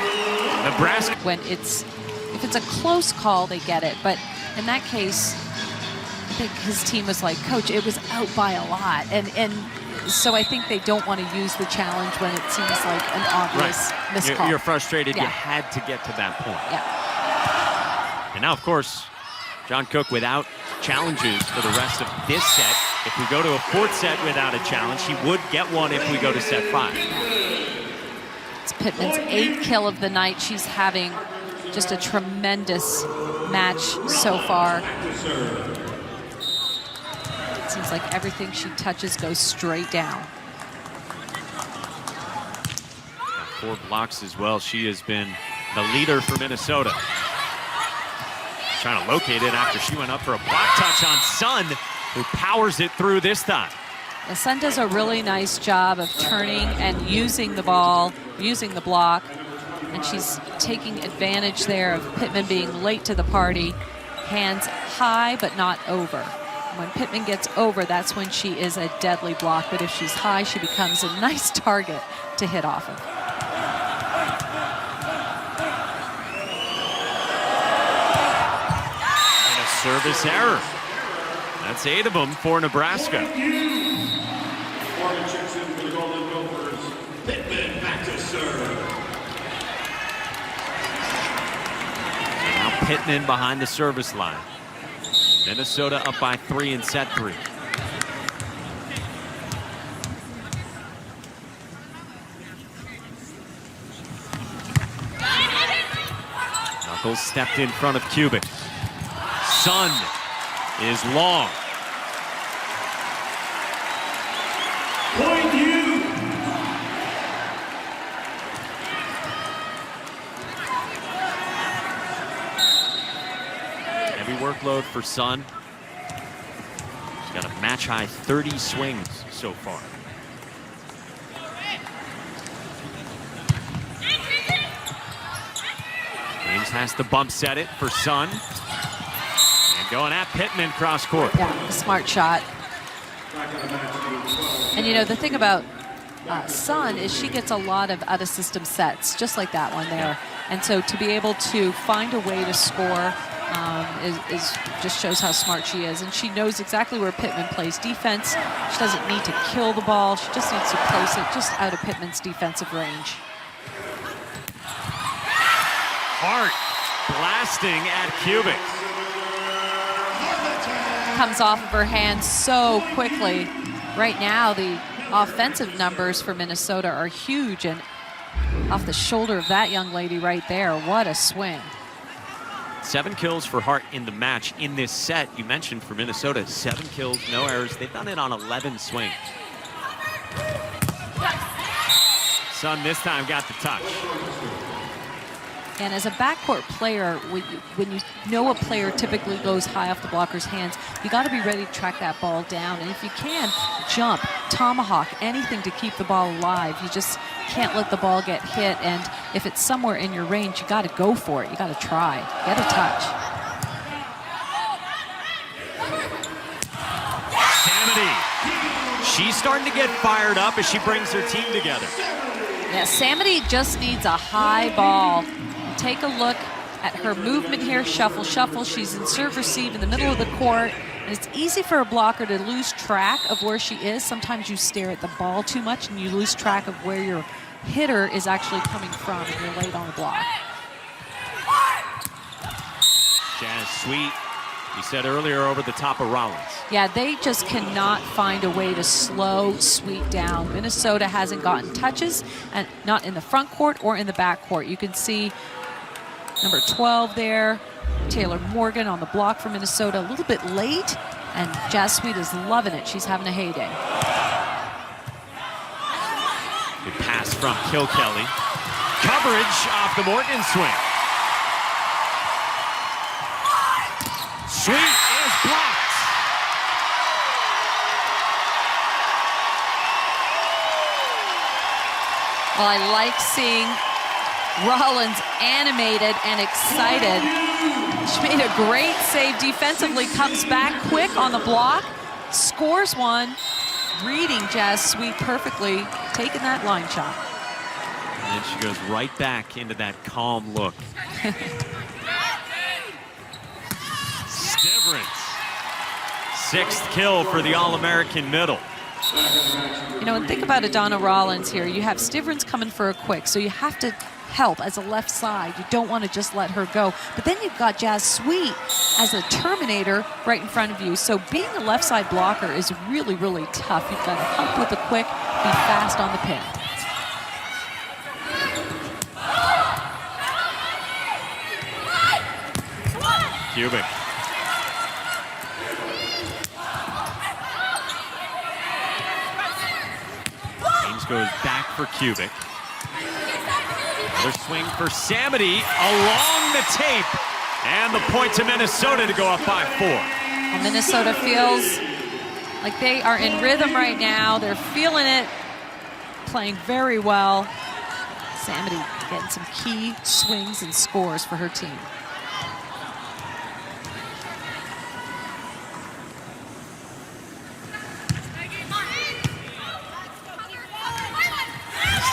Nebraska. If it's a close call, they get it. But in that case, I think his team was like, Coach, it was out by a lot. And so I think they don't want to use the challenge when it seems like an obvious missed call. You're frustrated. Yeah. You had to get to that point. Yeah. And now, of course, John Cook without challenges for the rest of this set. If we go to a 4th set without a challenge, he would get one if we go to set 5. It's Pittman's 8th kill of the night. She's having just a tremendous match so far. It seems like everything she touches goes straight down. 4 blocks as well. She has been the leader for Minnesota. Trying to locate it after she went up for a block touch on Sun, who powers it through this time. The Sun does a really nice job of turning and using the ball, using the block, and she's taking advantage there of Pittman being late to the party. Hands high but not over. When Pittman gets over, that's when she is a deadly block, but if she's high, she becomes a nice target to hit off of. And a service error. That's 8 of them for Nebraska. Morgan checks in for the Golden Gophers. Pittman back to serve. Now Pittman behind the service line. Minnesota up by 3 in set 3. Knuckles stepped in front of Kubik. Sun is long. Point you. Heavy workload for Sun. She's got a match-high 30 swings so far. James has to bump set it for Sun. And going at Pittman cross court. Yeah, a smart shot. And you know, the thing about Sun is she gets a lot of out-of-system sets, just like that one there. And so to be able to find a way to score is just shows how smart she is. And she knows exactly where Pittman plays defense. She doesn't need to kill the ball. She just needs to place it just out of Pittman's defensive range. Hart blasting at Kubik. Comes off of her hands so quickly. Right now, the offensive numbers for Minnesota are huge, and off the shoulder of that young lady right there, what a swing. 7 kills for Hart in the match. In this set, you mentioned for Minnesota, 7 kills, no errors. They've done it on 11 swings. Sun this time got the touch. And as a backcourt player, when you know a player typically goes high off the blocker's hands, you got to be ready to track that ball down. And if you can, jump, tomahawk, anything to keep the ball alive. You just can't let the ball get hit. And if it's somewhere in your range, you got to go for it. You got to try. Get a touch. Samity. She's starting to get fired up as she brings her team together. Yeah, Samity just needs a high ball. Take a look at her movement here. Shuffle, shuffle. She's in serve receive in the middle of the court. And it's easy for a blocker to lose track of where she is. Sometimes you stare at the ball too much and you lose track of where your hitter is actually coming from and you're late on the block. Jazz Sweet, you said earlier, over the top of Rollins. Yeah, they just cannot find a way to slow Sweet down. Minnesota hasn't gotten touches, and not in the front court or in the back court. You can see number 12 there, Taylor Morgan on the block for Minnesota, a little bit late, and Jazz Sweet is loving it. She's having a heyday. Good pass from Kilkelly. Coverage off the Morgan swing. Sweet is blocked. Well, I like seeing Rollins animated and excited. She made a great save defensively, comes back quick on the block, scores one, reading Jazz Sweet perfectly, taking that line shot. And then she goes right back into that calm look. Stivrins. 6th kill for the All-American middle. You know, and think about Adana Rollins here. You have Stivrins coming for a quick, so you have to help as a left side. You don't want to just let her go. But then you've got Jazz Sweet as a terminator right in front of you. So being a left side blocker is really, really tough. You've got to help with the quick, be fast on the pin. Kubik. James goes back for Kubik. Another swing for Samity along the tape. And the point to Minnesota to go up by 4. Well, Minnesota feels like they are in rhythm right now. They're feeling it, playing very well. Samity getting some key swings and scores for her team.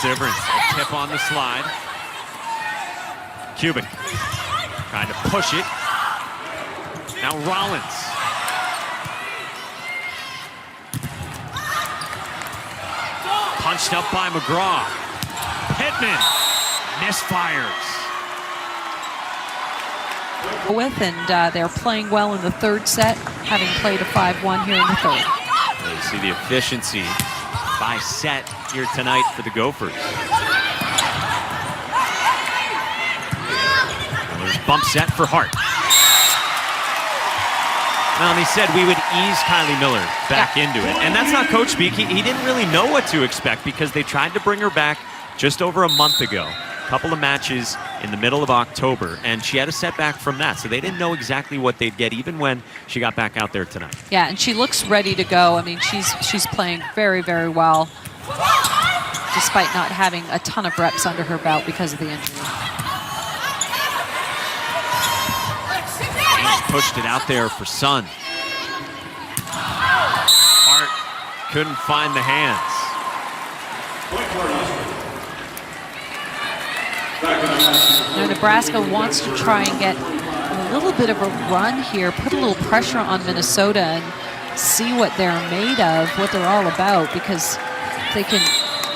Difference, a tip on the slide. Kubik trying to push it. Now Rollins. Punched up by McGraw. Pittman misfires. With and they're playing well in the third set, having played a 5-1 here in the third. You see the efficiency by set here tonight for the Gophers. And there's bump set for Hart. Well, and he said we would ease Kylie Miller back into it. And that's not coach speak. He didn't really know what to expect because they tried to bring her back just over a month ago. A couple of matches in the middle of October, and she had a setback from that. So they didn't know exactly what they'd get even when she got back out there tonight. Yeah, and she looks ready to go. I mean, she's playing very, very well, despite not having a ton of reps under her belt because of the injury. Pushed it out there for Sun. Hart couldn't find the hands. You know, Nebraska wants to try and get a little bit of a run here, put a little pressure on Minnesota and see what they're made of, what they're all about, because if they can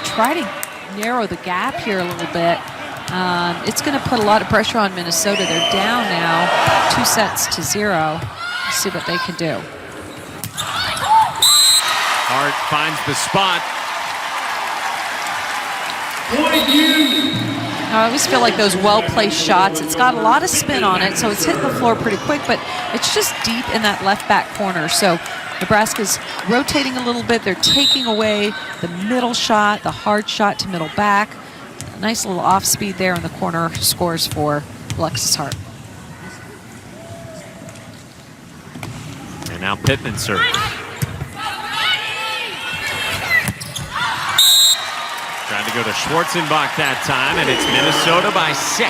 try to narrow the gap here a little bit, it's going to put a lot of pressure on Minnesota. They're down now 2-0. Let's see what they can do. Hart finds the spot. I always feel like those well-placed shots, it's got a lot of spin on it, so it's hitting the floor pretty quick, but it's just deep in that left back corner. So Nebraska's rotating a little bit. They're taking away the middle shot, the hard shot to middle back. A nice little off speed there in the corner scores for Alexis Hart. And now Pittman serves. Trying to go to Schwarzenbach that time, and it's Minnesota by 6.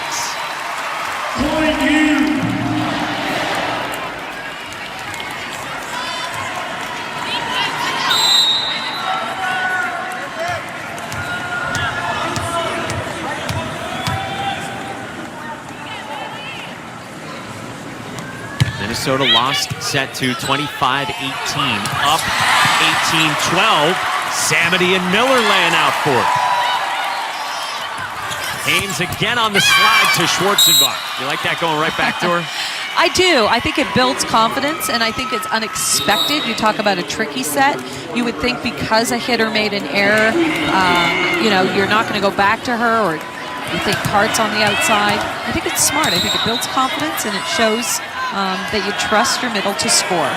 Minnesota lost set to 25-18, up 18-12. Samity and Miller laying out for it. Haynes again on the slide to Schwarzenbach. You like that going right back to her? I do. I think it builds confidence, and I think it's unexpected. You talk about a tricky set. You would think because a hitter made an error, you know, you're not going to go back to her, or you think Hart's on the outside. I think it's smart. I think it builds confidence, and it shows that you trust your middle to score.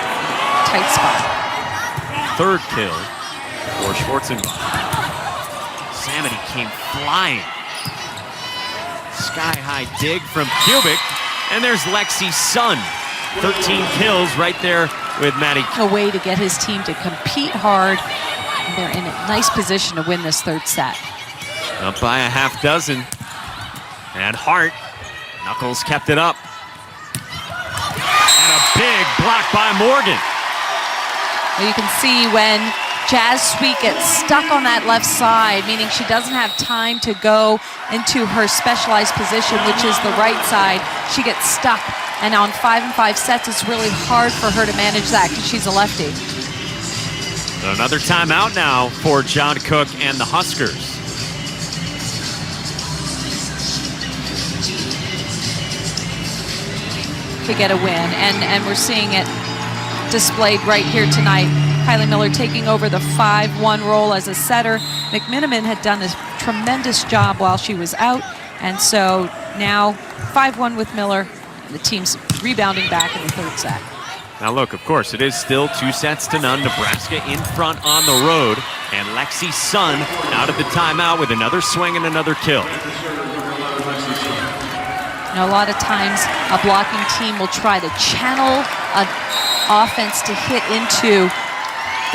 Tight spot. Third kill for Schwarzenbach. Samity came flying. Sky-high dig from Kubik. And there's Lexi Sun. 13 kills right there with Maddie. A way to get his team to compete hard. And they're in a nice position to win this third set. Up by a half dozen. And Hart. Knuckles kept it up. And a big block by Morgan. Well, you can see when Jazz Sweet gets stuck on that left side, meaning she doesn't have time to go into her specialized position, which is the right side. She gets stuck, and on 5 and 5 sets, it's really hard for her to manage that because she's a lefty. So another timeout now for John Cook and the Huskers. To get a win, and we're seeing it displayed right here tonight. Kylie Miller taking over the 5-1 role as a setter. McMiniman had done a tremendous job while she was out, and so now 5-1 with Miller, And the team's rebounding back in the third set. Now look, of course, it is still 2-0. Nebraska in front on the road. And Lexi Sun out of the timeout with another swing and another kill. Now, a lot of times a blocking team will try to channel an offense to hit into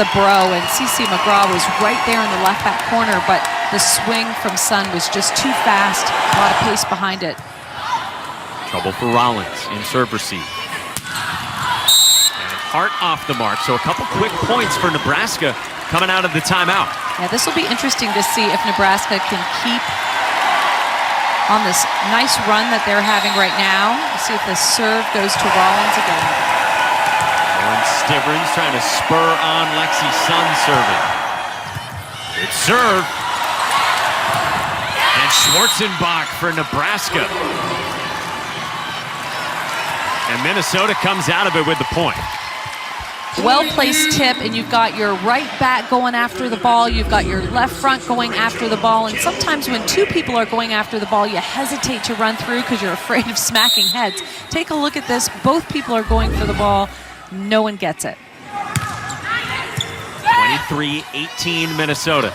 the Bro, and CeCe McGraw was right there in the left back corner, but the swing from Sun was just too fast, a lot of pace behind it. Trouble for Rollins in serve receive. And Hart off the mark, so a couple quick points for Nebraska coming out of the timeout. Yeah, this will be interesting to see if Nebraska can keep on this nice run that they're having right now. Let's see if the serve goes to Rollins again. And Stivrins trying to spur on Lexi Sun serving. Good serve. And Schwarzenbach for Nebraska. And Minnesota comes out of it with the point. Well-placed tip, and you've got your right back going after the ball, you've got your left front going after the ball, and sometimes when two people are going after the ball, you hesitate to run through because you're afraid of smacking heads. Take a look at this. Both people are going for the ball. No one gets it. 23-18 Minnesota.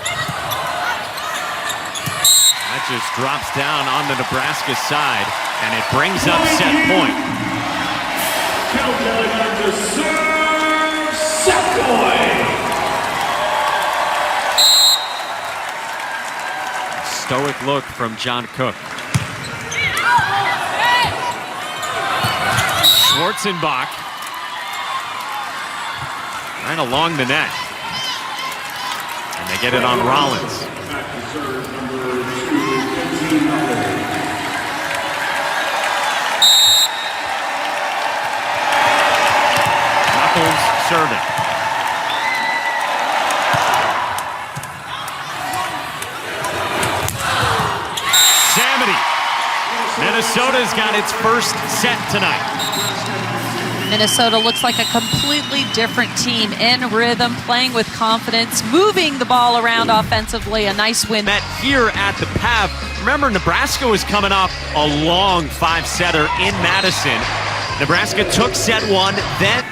That just drops down on the Nebraska side, and it brings up set point. Set point. Stoic look from John Cook. Schwarzenbach right along the net. And they get it on Rollins. Knuckles serving. Minnesota's got its first set tonight. Minnesota looks like a completely different team, in rhythm, playing with confidence, moving the ball around offensively. A nice win. Met here at the PAV. Remember, Nebraska was coming off a long five-setter in Madison. Nebraska took set one, then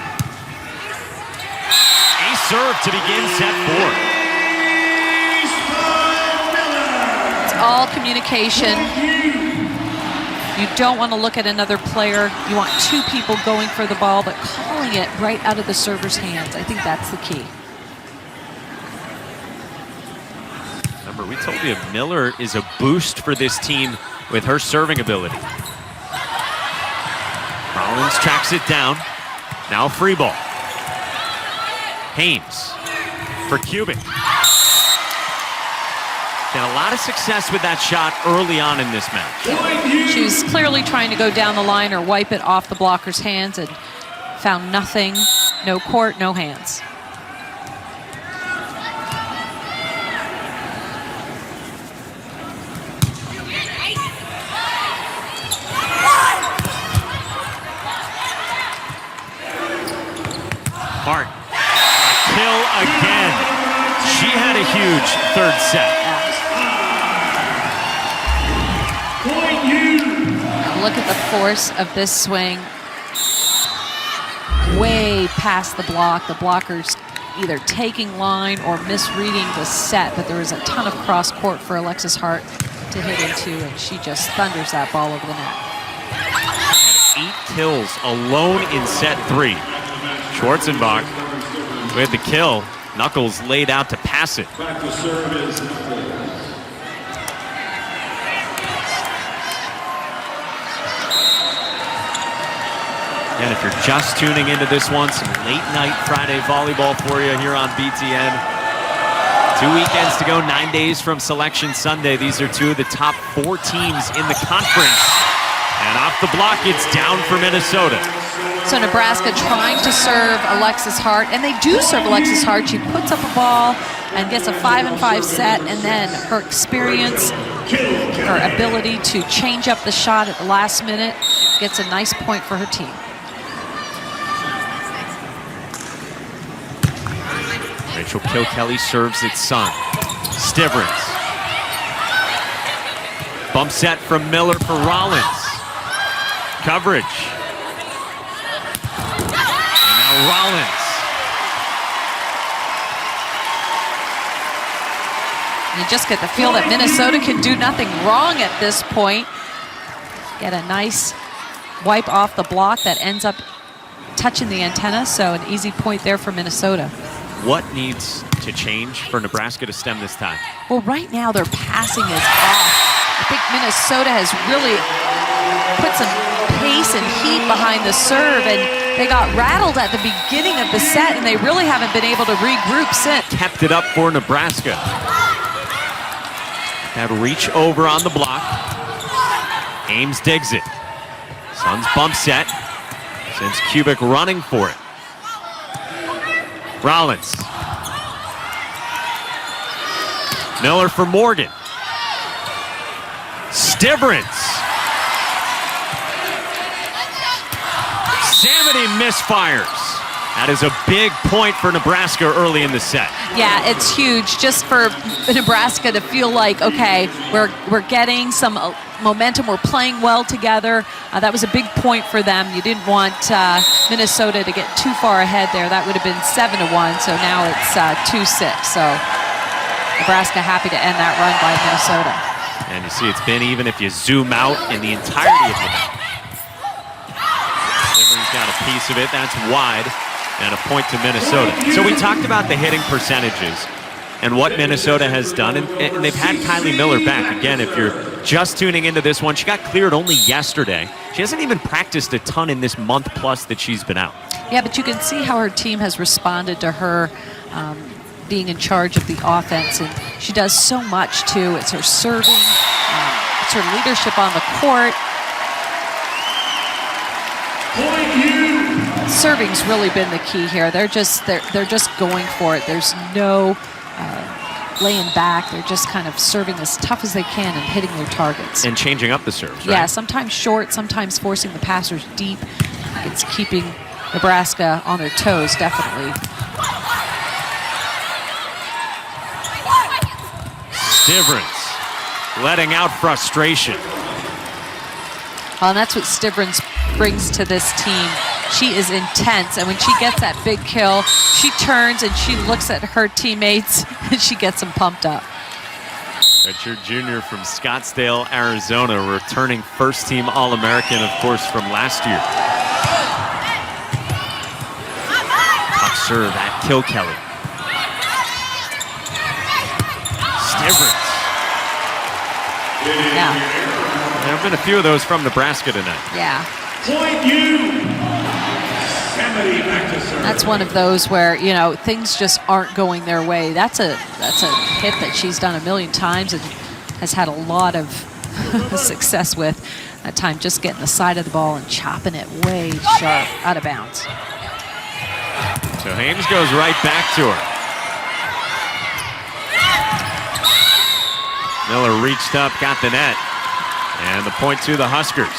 a serve to begin set four. It's all communication. You don't want to look at another player. You want two people going for the ball, but calling it right out of the server's hands. I think that's the key. Remember, we told you Miller is a boost for this team with her serving ability. Rollins tracks it down. Now free ball. Hames for Kubik. Had a lot of success with that shot early on in this match. She was clearly trying to go down the line or wipe it off the blocker's hands and found nothing. No court, no hands. Hart, a kill again. She had a huge third set. Look at the force of this swing. Way past the block. The blocker's either taking line or misreading the set, but there was a ton of cross court for Alexis Hart to hit into, and she just thunders that ball over the net. Had 8 kills alone in set 3. Schwarzenbach with the kill. Knuckles laid out to pass it. Back to serve is And if you're just tuning into this one, some late night Friday volleyball for you here on BTN. 2 weekends to go, 9 days from Selection Sunday. These are 2 of the top 4 teams in the conference. And off the block, it's down for Minnesota. So Nebraska trying to serve Alexis Hart, and they do serve Alexis Hart. She puts up a ball and gets a 5-5 set, and then her experience, her ability to change up the shot at the last minute gets a nice point for her team. Rachel Kilkelly serves its son. Stivrins. Bump set from Miller for Rollins. coverage. And now Rollins. You just get the feel that Minnesota can do nothing wrong at this point. Get a nice wipe off the block that ends up touching the antenna, so an easy point there for Minnesota. What needs to change for Nebraska to stem this tide? Well, right now their passing is off. I think Minnesota has really put some pace and heat behind the serve, and they got rattled at the beginning of the set, and they really haven't been able to regroup since. Kept it up for Nebraska. That reach over on the block. Ames digs it. Suns bump set. Sends Kubik running for it. Rollins. Miller for Morgan. Stivrins. Samity misfires. That is a big point for Nebraska early in the set. Yeah, it's huge just for Nebraska to feel like, okay, we're getting some momentum, we're playing well together. That was a big point for them. You didn't want Minnesota to get too far ahead there. That would have been 7-1, so now it's 2-6. So Nebraska happy to end that run by Minnesota. And you see it's been even if you zoom out in the entirety of the match. Stivrins got a piece of it, that's wide. And a point to Minnesota. So we talked about the hitting percentages and what Minnesota has done, and they've had Kylie Miller back. Again, if you're just tuning into this one, she got cleared only yesterday. She hasn't even practiced a ton in this month plus that she's been out. Yeah, but you can see how her team has responded to her being in charge of the offense, and she does so much too. It's her serving, it's her leadership on the court. Serving's really been the key here. They're just going for it. There's no laying back. They're just kind of serving as tough as they can and hitting their targets. And changing up the serves, right? Yeah, sometimes short, sometimes forcing the passers deep. It's keeping Nebraska on their toes, definitely. Stivrins letting out frustration. Well, and that's what Stivrins brings to this team. She is intense, and when she gets that big kill, she turns and she looks at her teammates and she gets them pumped up. Redshirt junior from Scottsdale, Arizona, returning first-team All-American, of course, from last year. Tough serve at Kilkelly. Stivrins. Yeah. There have been a few of those from Nebraska tonight. Yeah. Point you. Samity back to serve. That's one of those where, you know, things just aren't going their way. That's a hit that she's done a million times and has had a lot of success with. That time just getting the side of the ball and chopping it way sharp out of bounds. So Ames goes right back to her. Miller reached up, got the net. And the point to the Huskers.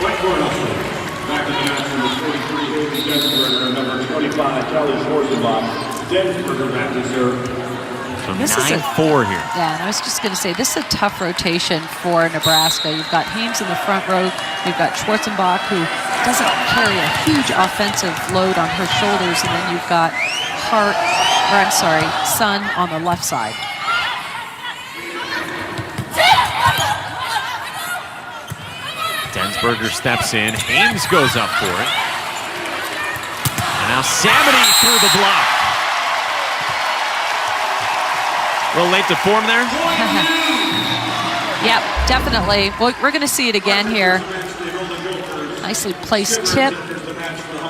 Point for Huskers. Back to the action with 43, Densberger, number 25, Kelly Schwarzenbach. Densberger back to serve. So This is 9-4 here. Yeah, and I was just going to say, this is a tough rotation for Nebraska. You've got Hames in the front row. You've got Schwarzenbach, who doesn't carry a huge offensive load on her shoulders. And then you've got Sun on the left side. Densberger steps in. Hames goes up for it. And now Samity through the block. A little late to form there. Yep, definitely. Well, we're going to see it again here. Nicely placed tip.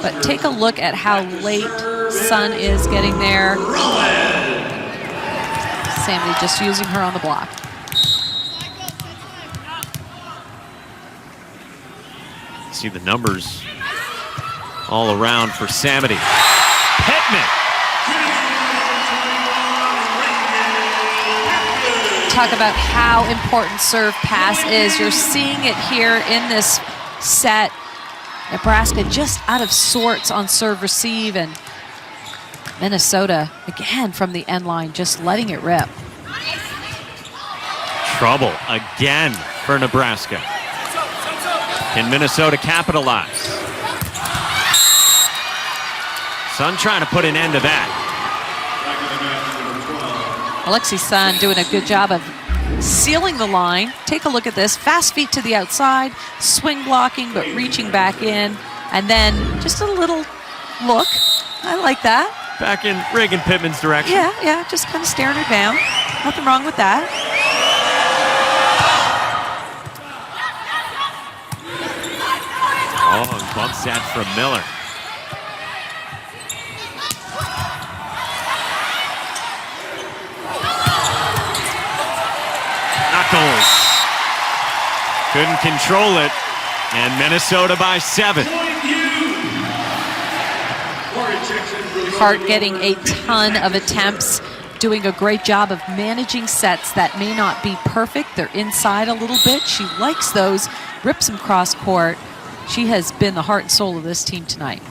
But take a look at how late Sun is getting there. Samity just using her on the block. See the numbers all around for Samity. Pittman. Talk about how important serve pass is. You're seeing it here in this set. Nebraska just out of sorts on serve receive, and Minnesota, again, from the end line, just letting it rip. Trouble again for Nebraska. Can Minnesota capitalize? Sun trying to put an end to that. Alexi Sun doing a good job of sealing the line. Take a look at this. Fast feet to the outside, swing blocking, but reaching back in. And then just a little look. I like that. Back in Reagan Pittman's direction. Yeah, just kind of staring her down. Nothing wrong with that. Oh, and bumps that from Miller. Knuckles. Couldn't control it. And Minnesota by 7. Hart getting a ton of attempts, doing a great job of managing sets that may not be perfect. They're inside a little bit. She likes those, rips them cross court. She has been the heart and soul of this team tonight.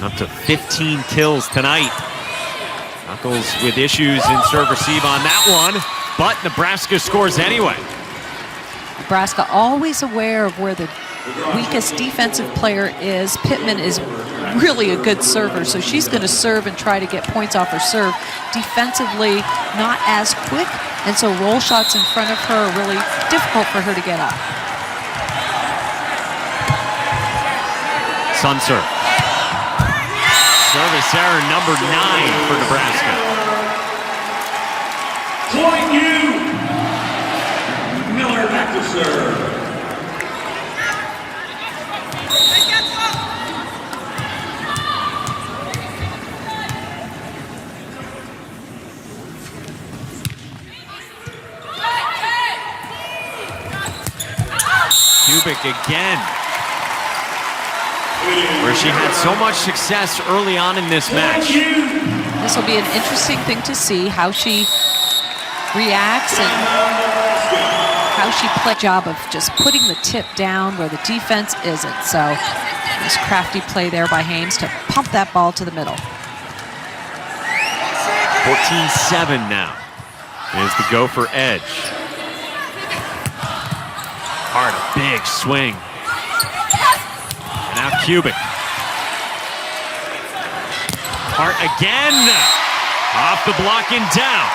Up to 15 kills tonight. Knuckles with issues in serve receive on that one, but Nebraska scores anyway. Nebraska always aware of where the weakest defensive player is. Pittman is really a good server, so she's going to serve and try to get points off her serve. Defensively, not as quick, and so roll shots in front of her are really difficult for her to get up. Sun serve. Service error number 9 for Nebraska. Point you. Miller back to serve. Kubik again, where she had so much success early on in this match. This will be an interesting thing to see how she reacts and how she plays. Job of just putting the tip down where the defense isn't. So nice crafty play there by Hames to pump that ball to the middle. 14-7 now is the Gopher edge. Hard, a big swing. And now Kubik. Hart again. Off the block and down.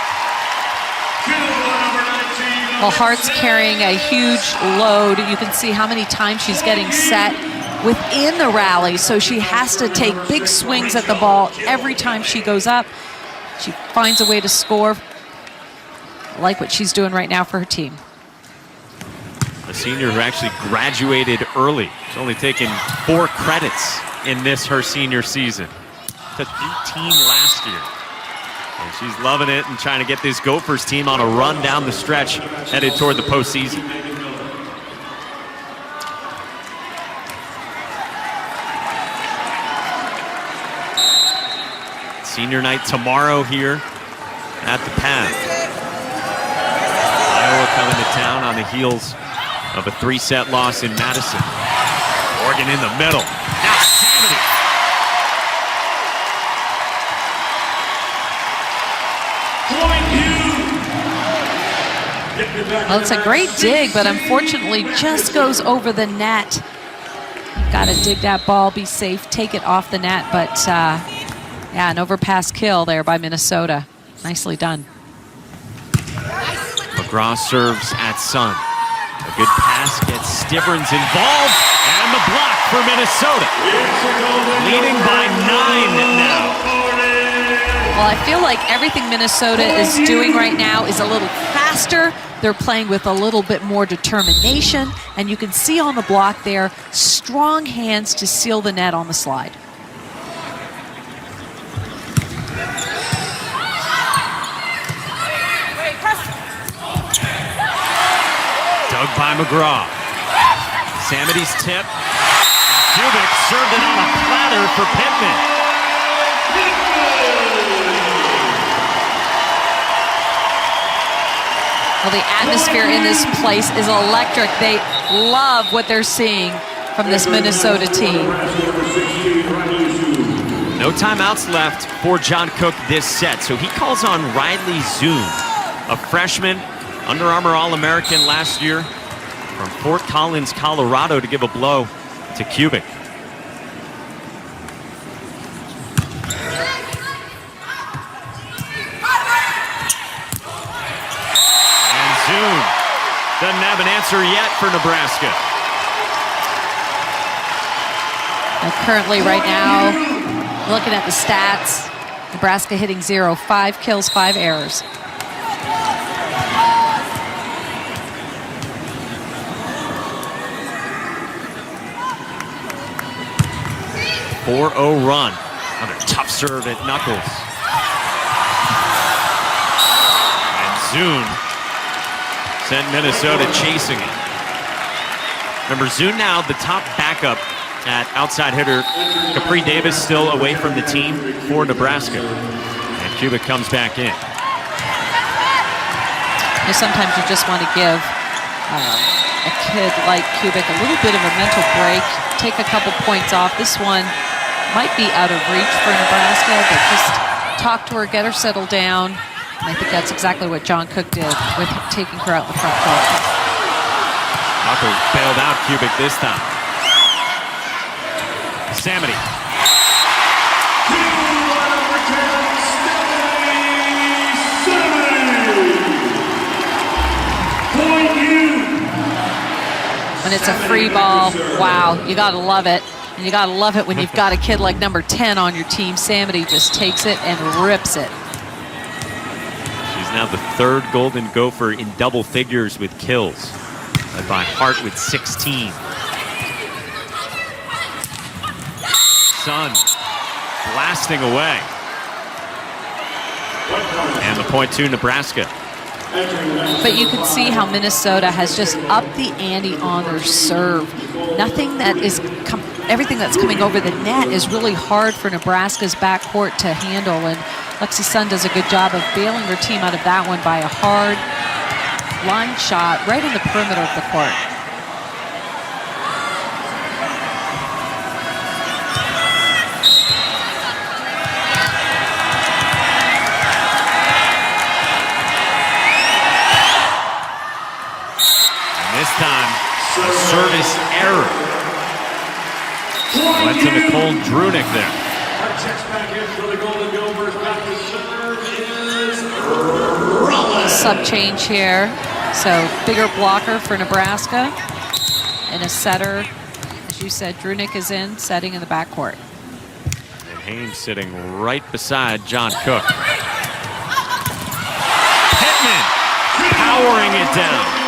Well, Hart's carrying a huge load. You can see how many times she's getting set within the rally, so she has to take big swings at the ball every time she goes up. She finds a way to score. I like what she's doing right now for her team. A senior who actually graduated early. She's only taken 4 credits in this, her senior season. Took 18 last year. And she's loving it and trying to get this Gophers team on a run down the stretch, headed toward the postseason. Senior night tomorrow here at the Path. Iowa coming to town on the heels of a 3-set loss in Madison. Oregon in the middle. Now Samity. Well, it's a great dig, but unfortunately just goes over the net. Got to dig that ball, be safe, take it off the net. But, yeah, an overpass kill there by Minnesota. Nicely done. McGraw serves at Sun. A good pass gets Stivrins involved, and the block for Minnesota. Leading by 9 now. Well, I feel like everything Minnesota is doing right now is a little faster. They're playing with a little bit more determination, and you can see on the block there, strong hands to seal the net on the slide. Dug by McGraw. Samity's tip. Kubik served it on a platter for Pittman. Well, the atmosphere in this place is electric. They love what they're seeing from this Minnesota team. No timeouts left for John Cook this set, so he calls on Riley Zoom a freshman, Under Armour All-American last year from Fort Collins, Colorado, to give a blow to Kubik. And Zoom doesn't have an answer yet for Nebraska. And currently right now, looking at the stats, Nebraska hitting 0, 5 kills, 5 errors. .40 run. Another tough serve at Knuckles. And Zune sent Minnesota chasing it. Remember, Zune now the top backup at outside hitter. Capri Davis still away from the team for Nebraska. And Kubik comes back in. Sometimes you just want to give a kid like Kubik a little bit of a mental break, take a couple points off. This one might be out of reach for Nebraska, but just talk to her, get her settled down. And I think that's exactly what John Cook did with taking her out in the front court. Knuckles bailed out Kubik this time. Samity. When it's a free ball, wow, you gotta love it. And you gotta love it when you've got a kid like number 10 on your team. Samity just takes it and rips it. She's now the third Golden Gopher in double figures with kills, led by Hart with 16. Sun blasting away. And the point to Nebraska. But you can see how Minnesota has just upped the ante on their serve. Nothing that is, everything that's coming over the net is really hard for Nebraska's backcourt to handle. And Lexi Sun does a good job of bailing her team out of that one by a hard line shot right in the perimeter of the court. This time, a service error. Went to Nicole Drunick there. Sub change here. So bigger blocker for Nebraska. And a setter, as you said, Drunick is in, setting in the backcourt. And Haynes sitting right beside John Cook. Pittman powering it down.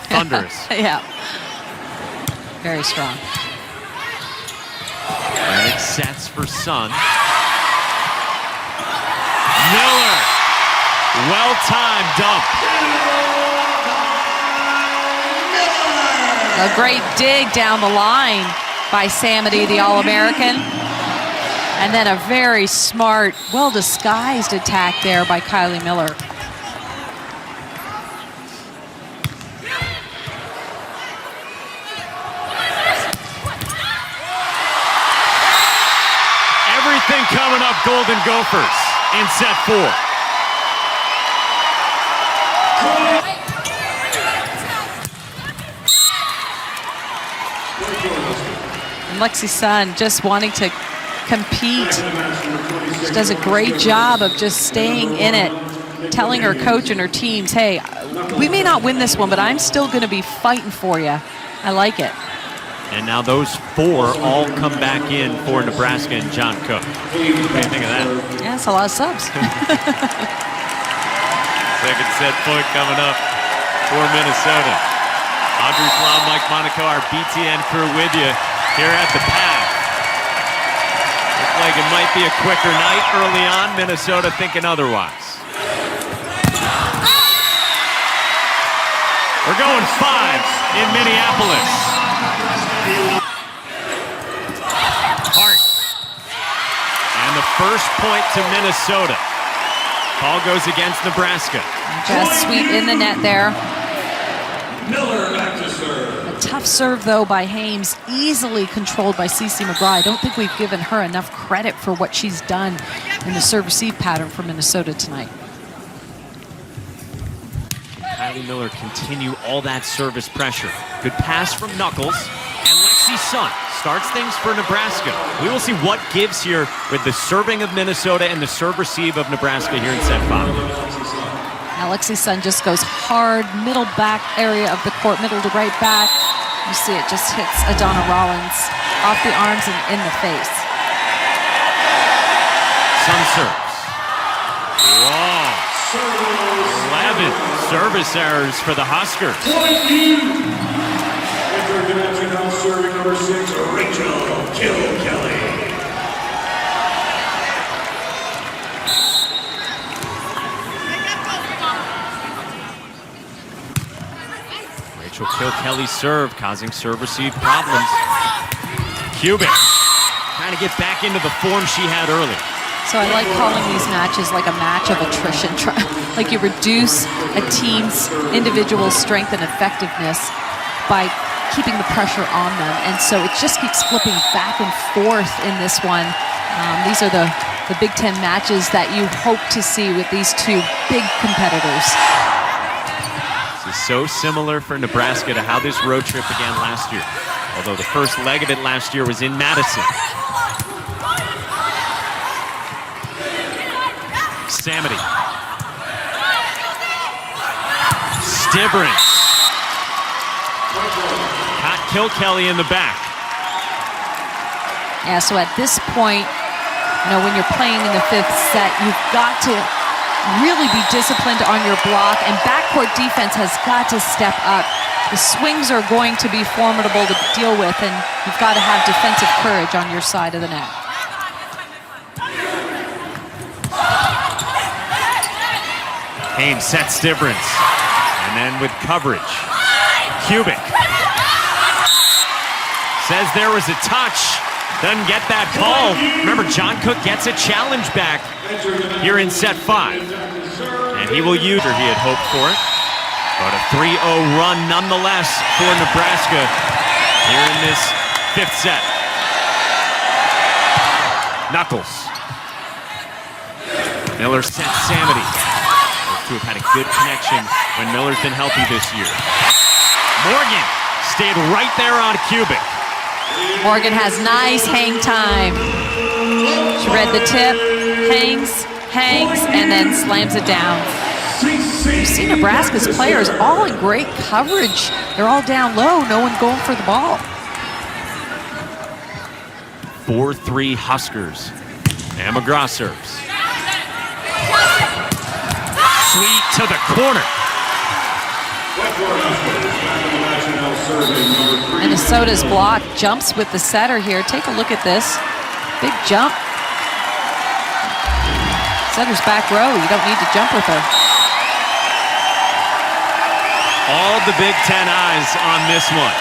Thunderous. Yeah. Very strong. And it sets for Sun. Miller. Well-timed dump. A great dig down the line by Samity, the All-American. And then a very smart, well-disguised attack there by Kylie Miller. Everything coming up Golden Gophers in set 4. And Lexi Sun just wanting to compete. She does a great job of just staying in it, telling her coach and her teams, hey, we may not win this one, but I'm still going to be fighting for you. I like it. And now those 4 all come back in for Nebraska and John Cook. What do you think of that? Yeah, it's a lot of subs. Second set point coming up for Minnesota. Audrey Flau, Mike Monaco, our BTN crew with you here at the pad. Looks like it might be a quicker night early on. Minnesota thinking otherwise. We're going 5 in Minneapolis. Hart. And the first point to Minnesota. Call goes against Nebraska. Just sweep in the net there. Miller back to serve. A tough serve, though, by Hames, easily controlled by Cece McGraw. I don't think we've given her enough credit for what she's done in the serve-receive pattern for Minnesota tonight. Kylie Miller continue all that service pressure. Good pass from Knuckles. And Lexi Sun starts things for Nebraska. We will see what gives here with the serving of Minnesota and the serve-receive of Nebraska here in set 5. Now Lexi Sun just goes hard, middle back area of the court, middle to right back. You see it just hits Adonna Rollins off the arms and in the face. Sun serves. Whoa. 11 service errors for the Huskers. International serving number 6, Rachel Kilkelly. Rachel Kilkelly's serve causing serve-receive problems. Kubik trying to get back into the form she had early. So I like calling these matches like a match of attrition. Like you reduce a team's individual strength and effectiveness by keeping the pressure on them. And so it just keeps flipping back and forth in this one. These are the Big Ten matches that you hope to see with these two big competitors. This is so similar for Nebraska to how this road trip began last year. Although the first leg of it last year was in Madison. Samity. Stibrins. Caught Kilkelly in the back. Yeah, so at this point, you know, when you're playing in the 5th set, you've got to really be disciplined on your block, and backcourt defense has got to step up. The swings are going to be formidable to deal with, and you've got to have defensive courage on your side of the net. Hames sets Stibrins. And then with coverage, Kubik says there was a touch. Doesn't get that call. Remember, John Cook gets a challenge back here in set 5. And he will use her. He had hoped for it. But a 3-0 run nonetheless for Nebraska here in this 5th set. Knuckles. Miller sets Samity. Those two have had a good connection when Miller's been healthy this year. Morgan stayed right there on Kubik. Morgan has nice hang time. She read the tip, hangs, and then slams it down. You see Nebraska's players all in great coverage. They're all down low, no one going for the ball. 4-3 Huskers. And McGraw serves. Sweet to the corner. Minnesota's block jumps with the setter here. Take a look at this. Big jump. Setter's back row. You don't need to jump with her. All the Big Ten eyes on this one.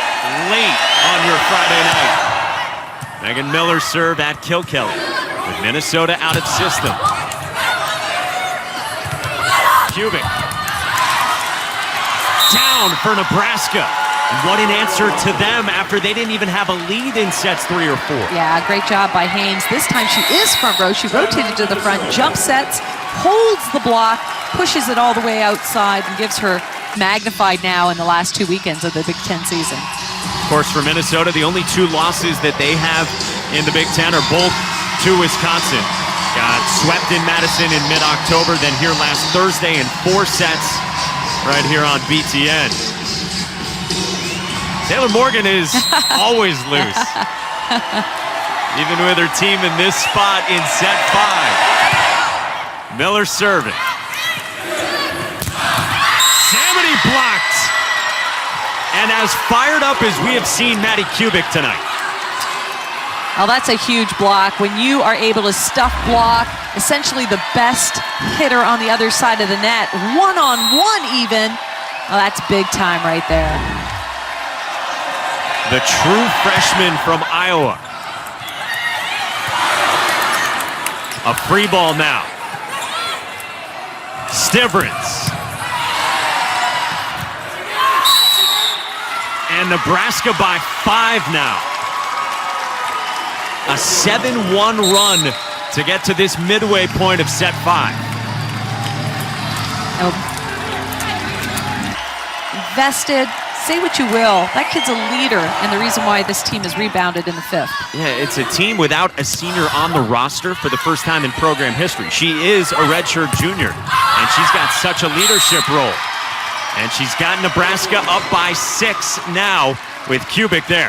Late on your Friday night. Megan Miller serve at Kilkelly with Minnesota out of system. Kubik. Down for Nebraska. And what an answer to them after they didn't even have a lead in sets 3 or 4. Yeah, great job by Hames. This time she is front row. She rotated to the front, jump sets, holds the block, pushes it all the way outside, and gives her magnified now in the last 2 weekends of the Big Ten season. Of course, for Minnesota, the only 2 losses that they have in the Big Ten are both to Wisconsin. Got swept in Madison in mid-October, then here last Thursday in 4 sets right here on BTN. Taylor Morgan is always loose. Even with her team in this spot in set 5. Miller serving. Samity blocked. And as fired up as we have seen Maddie Kubik tonight. Oh, that's a huge block. When you are able to stuff block, essentially the best hitter on the other side of the net, one-on-one even, well, that's big time right there. The true freshman from Iowa. A free ball now. Stibrins. And Nebraska by 5 now. A 7-1 run to get to this midway point of set 5. Invested, say what you will, that kid's a leader and the reason why this team has rebounded in the 5th. Yeah, it's a team without a senior on the roster for the first time in program history. She is a redshirt junior, and she's got such a leadership role. And she's got Nebraska up by 6 now with Kubik there.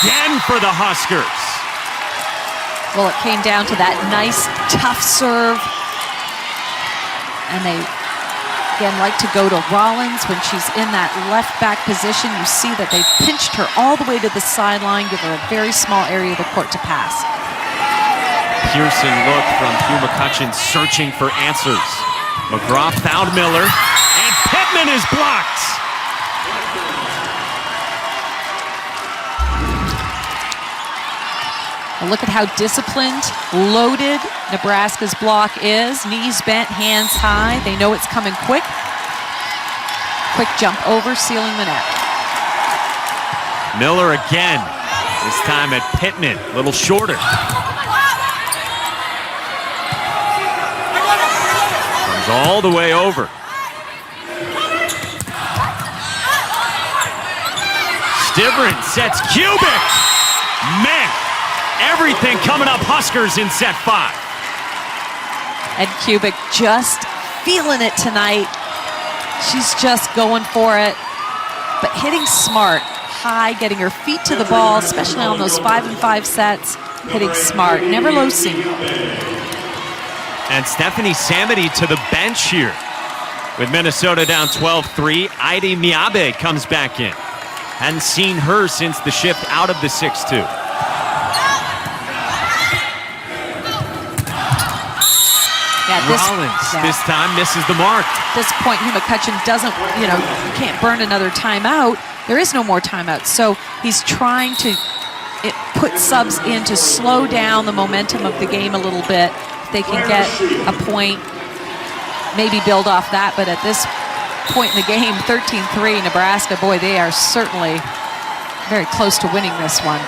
Again for the Huskers. Well, it came down to that nice, tough serve. And they, again, like to go to Rollins when she's in that left back position. You see that they've pinched her all the way to the sideline, give her a very small area of the court to pass. Pearson look from Hugh McCutcheon searching for answers. McGraw found Miller, and Pittman is blocked. Look at how disciplined, loaded Nebraska's block is. Knees bent, hands high. They know it's coming quick. Quick jump over, sealing the net. Miller again, this time at Pittman, a little shorter. Comes all the way over. Stivrin sets Kubik. Man. Everything coming up Huskers in set 5. And Kubik just feeling it tonight. She's just going for it, but hitting smart, high, getting her feet to the ball, especially on those 5-and-5 sets, hitting smart, never low seam. And Stephanie Samity to the bench here. With Minnesota down 12-3, Heidi Miabe comes back in. Hadn't seen her since the shift out of the 6-2. Rollins this time misses the mark. At this point, Hugh McCutcheon doesn't, you can't burn another timeout. There is no more timeouts. So he's trying to put subs in to slow down the momentum of the game a little bit. If they can get a point, maybe build off that. But at this point in the game, 13-3, Nebraska, boy, they are certainly very close to winning this one.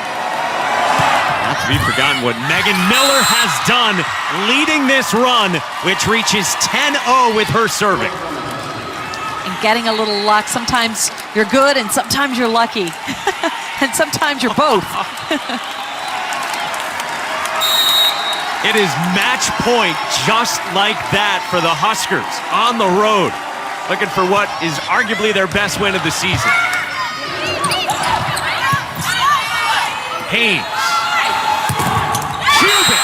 Not to be forgotten what Megan Miller has done, leading this run, which reaches 10-0 with her serving. And getting a little luck. Sometimes you're good and sometimes you're lucky. And sometimes you're both. It is match point just like that for the Huskers on the road, looking for what is arguably their best win of the season. Haynes. Kubik.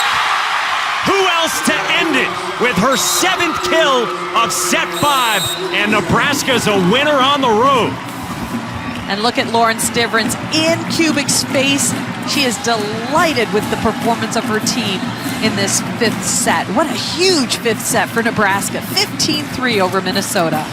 Who else to end it with her 7th kill of set 5, and Nebraska's a winner on the road. And look at Lauren Stivrins in Kubik's face. She is delighted with the performance of her team in this 5th set. What a huge 5th set for Nebraska. 15-3 over Minnesota.